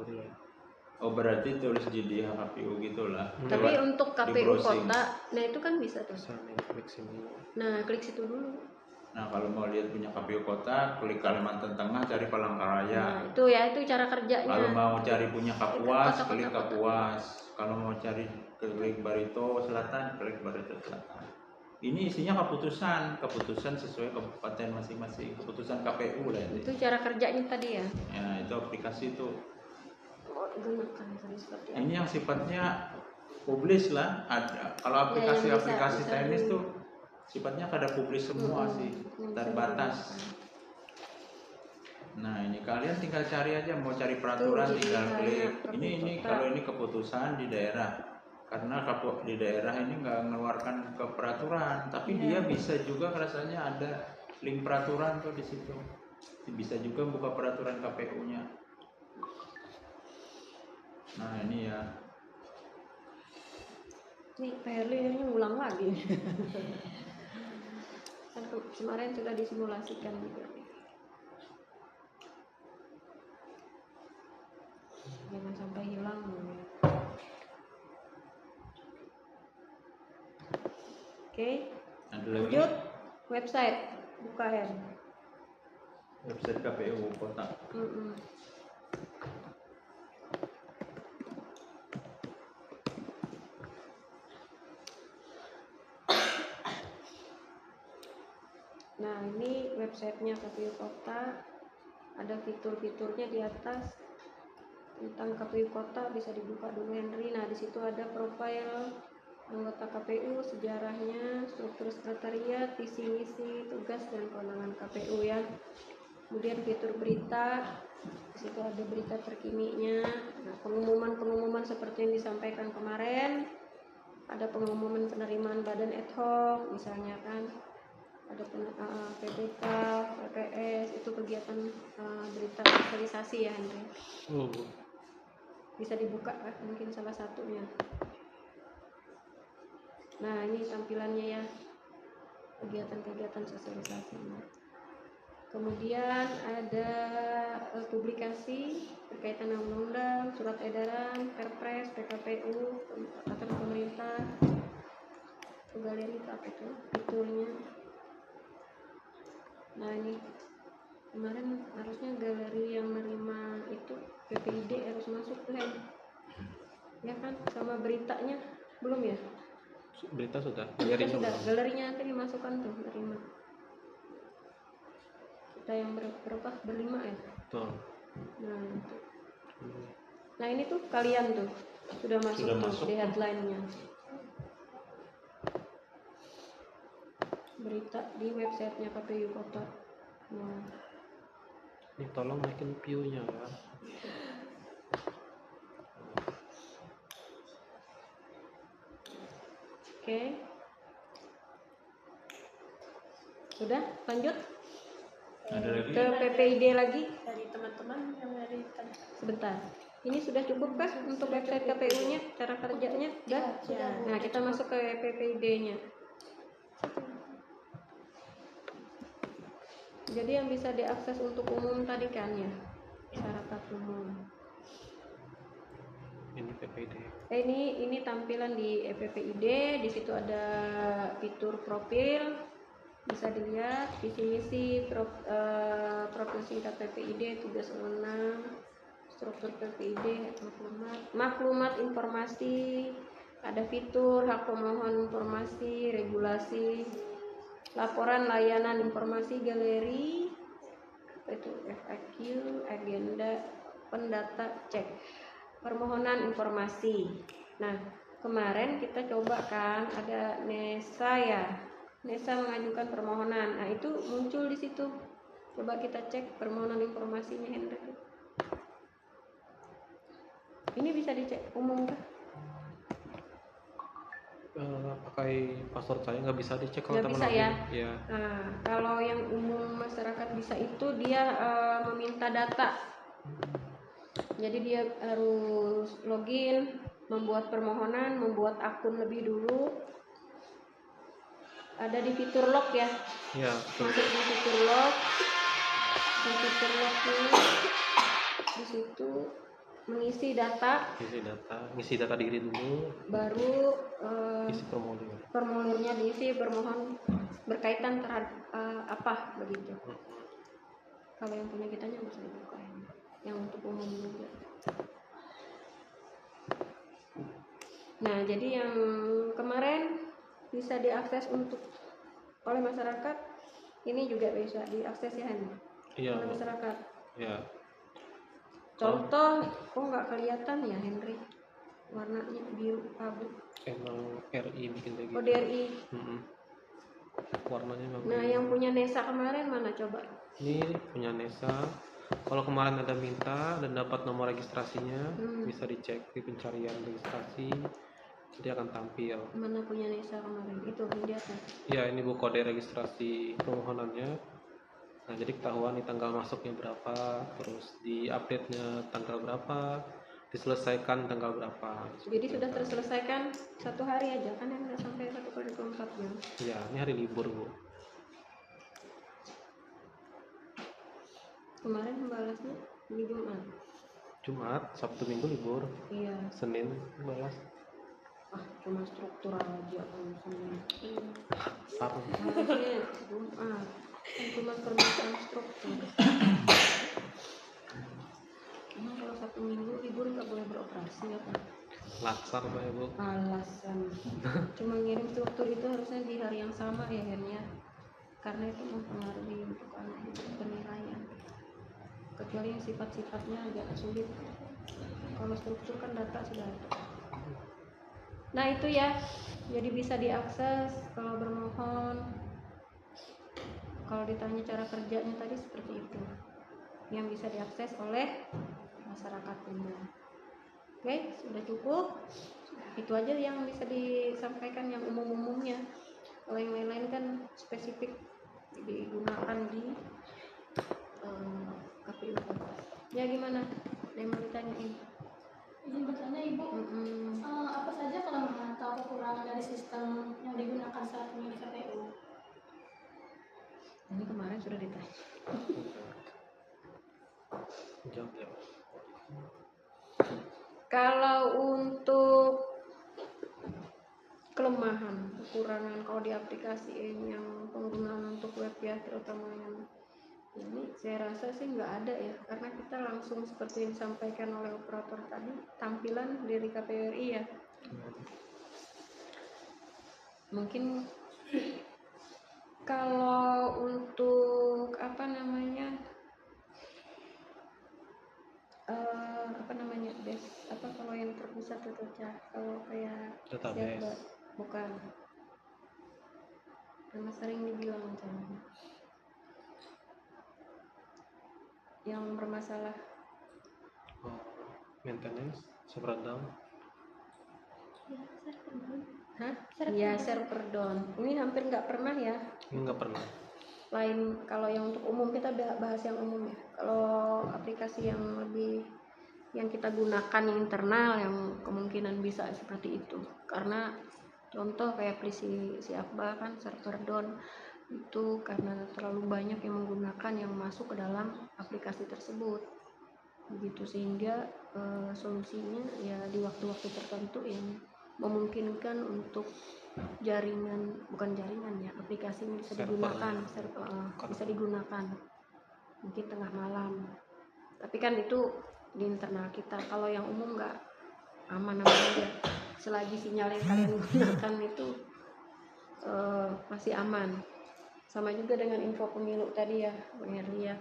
Oh berarti tulis JDH KPU gitulah. Tapi Lewat untuk di KPU browsing. kota, nah itu kan bisa tuh. Bisa nih, klik sini. Nah, klik situ dulu. Nah kalau mau lihat punya KPU kota, klik Kalimantan Tengah, cari Nah, Palangkaraya. itu ya, itu cara kerjanya. Kalau mau cari punya Kapuas, Kota-kota. klik Kapuas. Kalau mau cari klik Barito Selatan, klik Barito Selatan. Ini isinya keputusan sesuai kabupaten masing-masing, keputusan KPU lah ini. Itu cara kerjanya tadi ya. Ya itu aplikasi itu. Gunakan seperti apa? Ini yang sifatnya publis lah. Ada. Kalau aplikasi-aplikasi bisa teknis tuh sifatnya kada publis semua sih, terbatas. Nah ini kalian tinggal cari aja, mau cari peraturan Tuh, tinggal jadi klik. Ini kalau ini keputusan di daerah. Karena di daerah ini nggak mengeluarkan ke peraturan, tapi dia bisa juga rasanya ada link peraturan tuh di situ. Bisa juga buka peraturan KPU-nya. Nah ini ya. Nih Pak Herli ini ulang lagi. Kan kemarin sudah disimulasikan juga. Jangan sampai hilang. Oke. Ada lagi Lanjut website buka ya. website KPU kota. Nah ini websitenya KPU Kota, ada fitur-fiturnya di atas tentang KPU Kota, bisa dibuka dulu Henry. Nah di situ ada profil anggota KPU, sejarahnya, struktur sekretariat, visi misi, tugas dan kewenangan KPU ya. Kemudian fitur berita, di situ ada berita terkininya. Nah, pengumuman seperti yang disampaikan kemarin, ada pengumuman penerimaan badan ad hoc misalnya kan. Ada PPK, PPS, itu kegiatan berita sosialisasi ya Andre. Bisa dibuka kan, mungkin salah satunya. Nah ini tampilannya ya, kegiatan-kegiatan sosialisasi. Kemudian ada publikasi berkaitan dengan undang-undang, surat edaran, perpres, PKPU, peraturan pemerintah. Galeri itu apa itu? Fiturnya. Nah ini kemarin harusnya galeri yang menerima itu PPID harus masuk tuh ya kan, sama beritanya belum ya? Berita sudah. Berita sudah. Galerinya nanti dimasukkan tuh menerima. Kita yang berapa? Berlima ya? Betul. Nah itu. Nah ini tuh kalian tuh sudah masuk tuh di headline-nya. berita di websitenya KPU Kota. Nah, Ini tolong naikin view-nya ya. oke. Sudah, lanjut Ada lagi? ke PPID lagi. Dari teman-teman yang dari tadi. Sebentar. Ini sudah cukup kah untuk website KPU-nya, cara kerjanya? Sudah? Ya. Nah, kita masuk ke PPID-nya. Jadi yang bisa diakses untuk umum tadi kan ya, masyarakat umum. Ini PPD. Ini tampilan di PPID. Di situ ada fitur profil, bisa dilihat visi-misi profil singkat PPID, tugas wewenang, struktur PPID, maklumat informasi, ada fitur hak pemohon informasi, regulasi, laporan layanan informasi galeri, apa itu FAQ, agenda, pendata, cek, permohonan informasi. Nah, kemarin kita coba kan ada NESA ya, NESA mengajukan permohonan. Nah, itu muncul di situ. Coba kita cek permohonan informasinya, Hendrik. Ini bisa dicek umum kah? Pakai password saya nggak bisa dicek kalau Nggak teman bisa ya? Ya. Nah, kalau yang umum masyarakat bisa itu dia meminta data. Jadi dia harus login, membuat permohonan, membuat akun lebih dulu. Ada di fitur log ya. Ya. Masuk di fitur log. Di fitur lognya di situ mengisi data. Ngisi data diri dulu. Baru Isi formulir. formulirnya diisi, bermohon berkaitan terhadap apa begitu. Kalau yang punya kitanya bisa dibuka, yang untuk umum juga. Nah, jadi yang kemarin bisa diakses oleh masyarakat, ini juga bisa diakses ya, Iya. oleh masyarakat. Ya. Contoh, kok nggak kelihatan ya Henry? Warnanya biru abu. Emang RI bikin kayak gitu. Oh, DRI. Warnanya memang. Nah, yang punya NESA kemarin mana coba? Ini punya NESA. Kalau kemarin ada minta dan dapat nomor registrasinya, bisa dicek di pencarian registrasi, dia akan tampil. Mana punya NESA kemarin? Itu di atas. Ya, ini bu kode registrasi permohonannya. Nah, jadi ketahuan di tanggal masuknya berapa, terus di update-nya tanggal berapa, diselesaikan tanggal berapa. Jadi sudah terselesaikan 1 hari aja kan, yang nggak sampai 1/24 jam. Ya, ini hari libur bu. Kemarin membalasnya di Jumat, Sabtu, Minggu libur. Iya. Senin balas. Cuma struktur aja kan Senin. Sarung. Harusnya Jumat. Cuma permintaan struktur. Emang kalau Sabtu Minggu libur nggak boleh beroperasi ya kan? Laksar pak ya bu. Alasan. Cuma ngirim struktur itu harusnya di hari yang sama ya akhirnya. Karena itu mempengaruhi untuk penilaian. Kecuali yang sifat-sifatnya agak sulit. Kalau struktur kan data sudah ada. Nah itu ya, jadi bisa diakses kalau bermohon. Kalau ditanya cara kerjanya tadi seperti itu, yang bisa diakses oleh masyarakat umum. Oke, sudah cukup. Itu aja yang bisa disampaikan yang umum-umumnya. Kalau yang lain-lain kan spesifik digunakan di KPU. Ya gimana? Ada yang mau ditanyain? Izin bertanya Ibu, apa saja kelemahan atau kekurangan dari sistem yang digunakan saat ini di KPU? Ini kemarin sudah ditanya. Jawab. Kalau untuk kelemahan, kekurangan kalau di aplikasi yang penggunaan untuk web ya, terutama yang ini saya rasa sih nggak ada ya, karena kita langsung seperti yang disampaikan oleh operator tadi, tampilan dari KPU RI ya. Mungkin kalau untuk kalau yang terpusat itu kalau kayak Database. bukan Karena sering dibilang macam yang bermasalah. Maintenance, server down. Hah? Iya, server down. Ini hampir nggak pernah ya. Ini nggak pernah. Lain kalau yang untuk umum, kita bahas yang umum ya. Kalau aplikasi yang lebih yang kita gunakan yang internal, yang kemungkinan bisa seperti itu. Karena contoh kayak aplikasi si Akba kan server down itu karena terlalu banyak yang menggunakan yang masuk ke dalam aplikasi tersebut. Begitu, sehingga solusinya ya di waktu-waktu tertentu yang memungkinkan untuk bukan jaringan ya, aplikasi ini bisa digunakan, bisa digunakan mungkin tengah malam, tapi kan itu di internal kita. Kalau yang umum nggak, aman-aman aja selagi sinyal yang kalian gunakan itu masih aman. Sama juga dengan info pemilu tadi ya Bang Herli ya.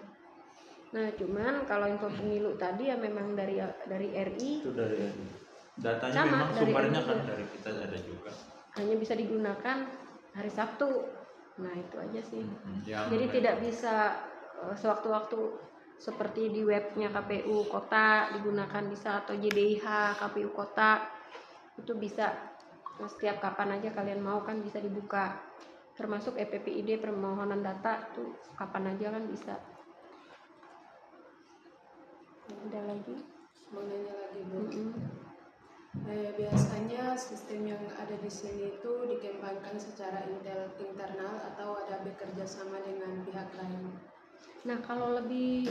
Nah cuman kalau info pemilu tadi ya memang dari RI, itu dari datanya sama, memang dari sumbernya RI kan juga. dari kita ada juga, hanya bisa digunakan hari Sabtu. Nah itu aja sih. Ya, Jadi tidak bisa sewaktu-waktu seperti di webnya KPU Kota digunakan bisa, atau JDIH KPU Kota itu bisa setiap kapan aja kalian mau kan bisa dibuka. Termasuk EPPID permohonan data tuh kapan aja kan bisa. Ada lagi? Mau nanya lagi Bu. Biasanya sistem yang ada di sini itu dikembangkan secara internal atau ada bekerja sama dengan pihak lain? Nah kalau lebih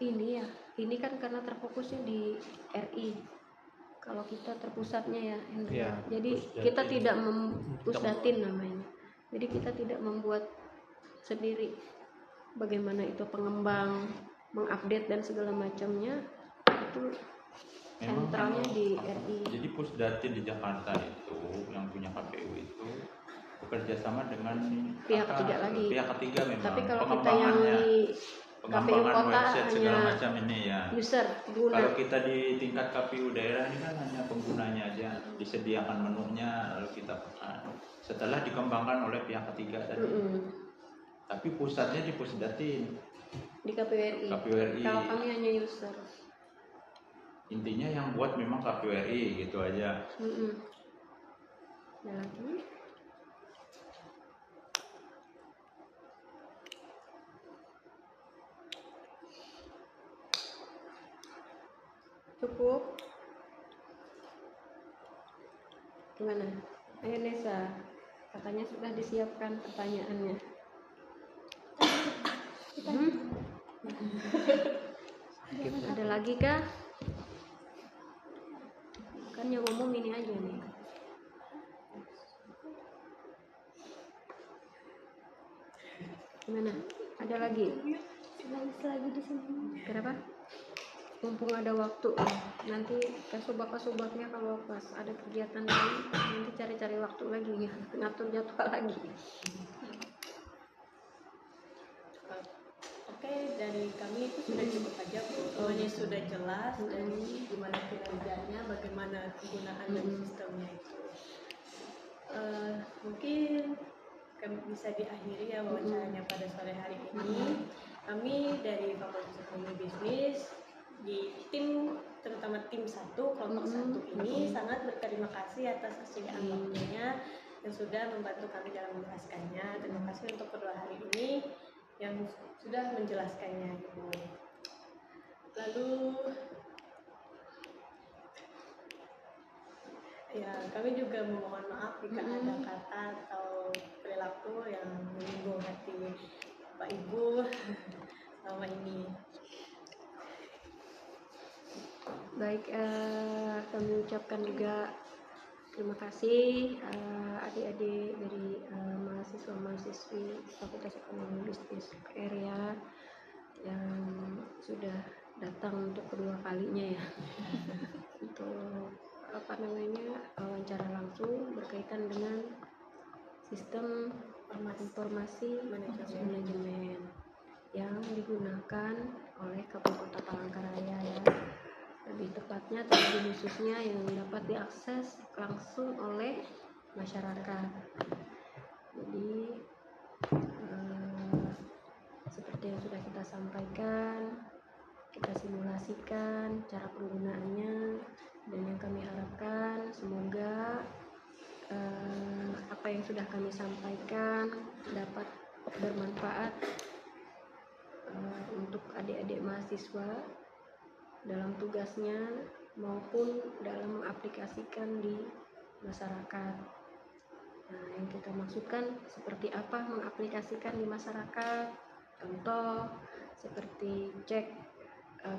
ini ya, ini kan karena terfokusnya di RI. Kalau kita terpusatnya ya, Hendra. Ya, Jadi pusdatin. kita tidak pusdatin namanya. Jadi kita tidak membuat sendiri. Bagaimana itu pengembang, mengupdate dan segala macamnya itu memang sentralnya di RI. Jadi Pusdatin di Jakarta itu yang punya KPU itu bekerja sama dengan Pihak ketiga lagi. Pihak ketiga memang. Tapi kalau kita yang di KPU pengembangan Kota website segala hanya macam ini ya. user, pengguna. Kalau kita di tingkat KPU daerah ini kan hanya penggunanya aja, disediakan menunya lalu kita pesan. Setelah dikembangkan oleh pihak ketiga tadi. Tapi pusatnya di Pusdatin. Di KPU RI. KPU RI. Kalau kami hanya user. Intinya yang buat memang KPU RI gitu aja. Ada lagi? Cukup? Gimana? Ayo Nesa, katanya sudah disiapkan pertanyaannya. Ada lagi kah? Kan yang umum ini aja nih. Gimana? Ada lagi? Lagi di sini. Kenapa? Mumpung ada waktu, nanti kasubak-kasubaknya kalau pas ada kegiatan lain, nanti cari-cari waktu lagi ya, ngatur jadwal lagi. Oke, dari kami itu sudah cukup aja Bu. Semuanya sudah jelas dari gimana kinerjanya, bagaimana kegunaan dari sistemnya itu. Mungkin kami bisa diakhiri ya wawancaranya pada sore hari ini. Kami dari Fakultas Ekonomi Bisnis di tim, terutama tim 1 kelompok 1 ini sangat berterima kasih atas kesediaan waktunya yang sudah membantu kami dalam menjelaskannya. Terima kasih untuk kedua hari ini yang sudah menjelaskannya Ibu. Lalu ya kami juga memohon maaf jika ada kata atau perilaku yang menyinggung hati Bapak Ibu selama ini. Baik, kami ucapkan juga terima kasih adik-adik dari mahasiswa-mahasiswi Fakultas Ekonomi Bisnis area yang sudah datang untuk kedua kalinya ya untuk wawancara langsung berkaitan dengan sistem informasi manajemen yang digunakan oleh KPU Kota Palangkaraya ya. Lebih tepatnya terlebih khususnya yang dapat diakses langsung oleh masyarakat. Jadi seperti yang sudah kita sampaikan, kita simulasikan cara penggunaannya, dan yang kami harapkan semoga apa yang sudah kami sampaikan dapat bermanfaat untuk adik-adik mahasiswa dalam tugasnya maupun dalam mengaplikasikan di masyarakat. Nah, yang kita maksudkan seperti apa mengaplikasikan di masyarakat, contoh seperti cek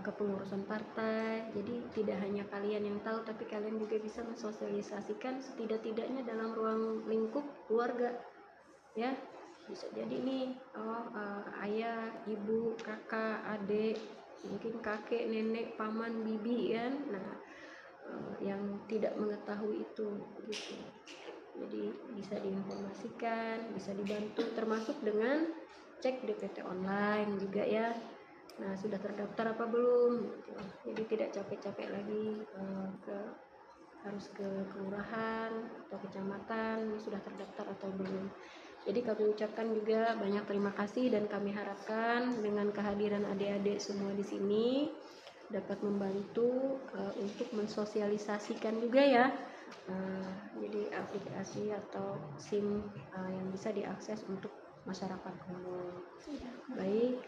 kepengurusan partai. Jadi tidak hanya kalian yang tahu, tapi kalian juga bisa mensosialisasikan setidak-tidaknya dalam ruang lingkup keluarga, ya. Bisa jadi nih, ayah, ibu, kakak, adik, mungkin kakek, nenek, paman, bibi, kan. Nah, yang tidak mengetahui itu, gitu. Jadi bisa diinformasikan, bisa dibantu, termasuk dengan cek DPT online juga, ya. Nah, sudah terdaftar apa belum? Jadi tidak capek-capek lagi harus ke kelurahan atau kecamatan, ini sudah terdaftar atau belum. Jadi kami ucapkan juga banyak terima kasih, dan kami harapkan dengan kehadiran adik-adik semua di sini dapat membantu untuk mensosialisasikan juga, ya. Jadi aplikasi atau SIM yang bisa diakses untuk masyarakat umum. Baik,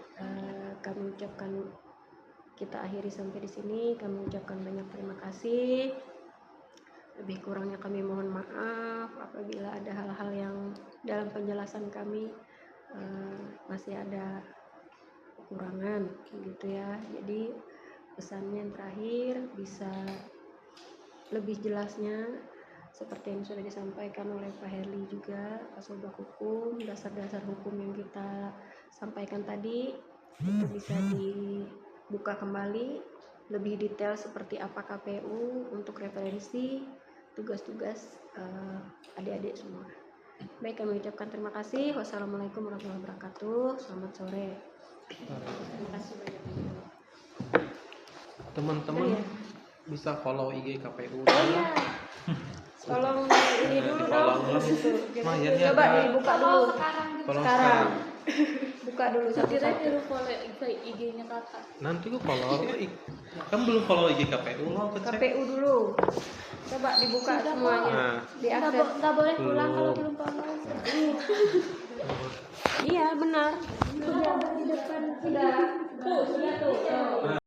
kami ucapkan, kita akhiri sampai di sini. Kami ucapkan banyak terima kasih. Lebih kurangnya kami mohon maaf apabila ada hal-hal yang dalam penjelasan kami masih ada kekurangan, gitu ya. Jadi pesannya yang terakhir bisa lebih jelasnya seperti yang sudah disampaikan oleh Pak Herli juga, Kasobak Hukum, dasar-dasar hukum yang kita sampaikan tadi itu bisa dibuka kembali lebih detail seperti apa KPU untuk referensi tugas-tugas adik-adik semua. Baik, kami ucapkan terima kasih. Wassalamualaikum warahmatullahi wabarakatuh. Selamat sore. Terima kasih banyak. Teman-teman bisa follow IG KPU. Tolong ini dulu dong. Lumayan ya. Coba dibuka dulu. Sekarang. Buka dulu Kira satu-satu. dulu follow IG-nya kakak. Nanti gue follow. Kan belum follow IG KPU lo cek. KPU dulu. Coba dibuka semuanya. Nah, Diakses. Nggak boleh pulang kalau Belum. belum follow. Iya, benar. Sudah di depan. Sudah tuh.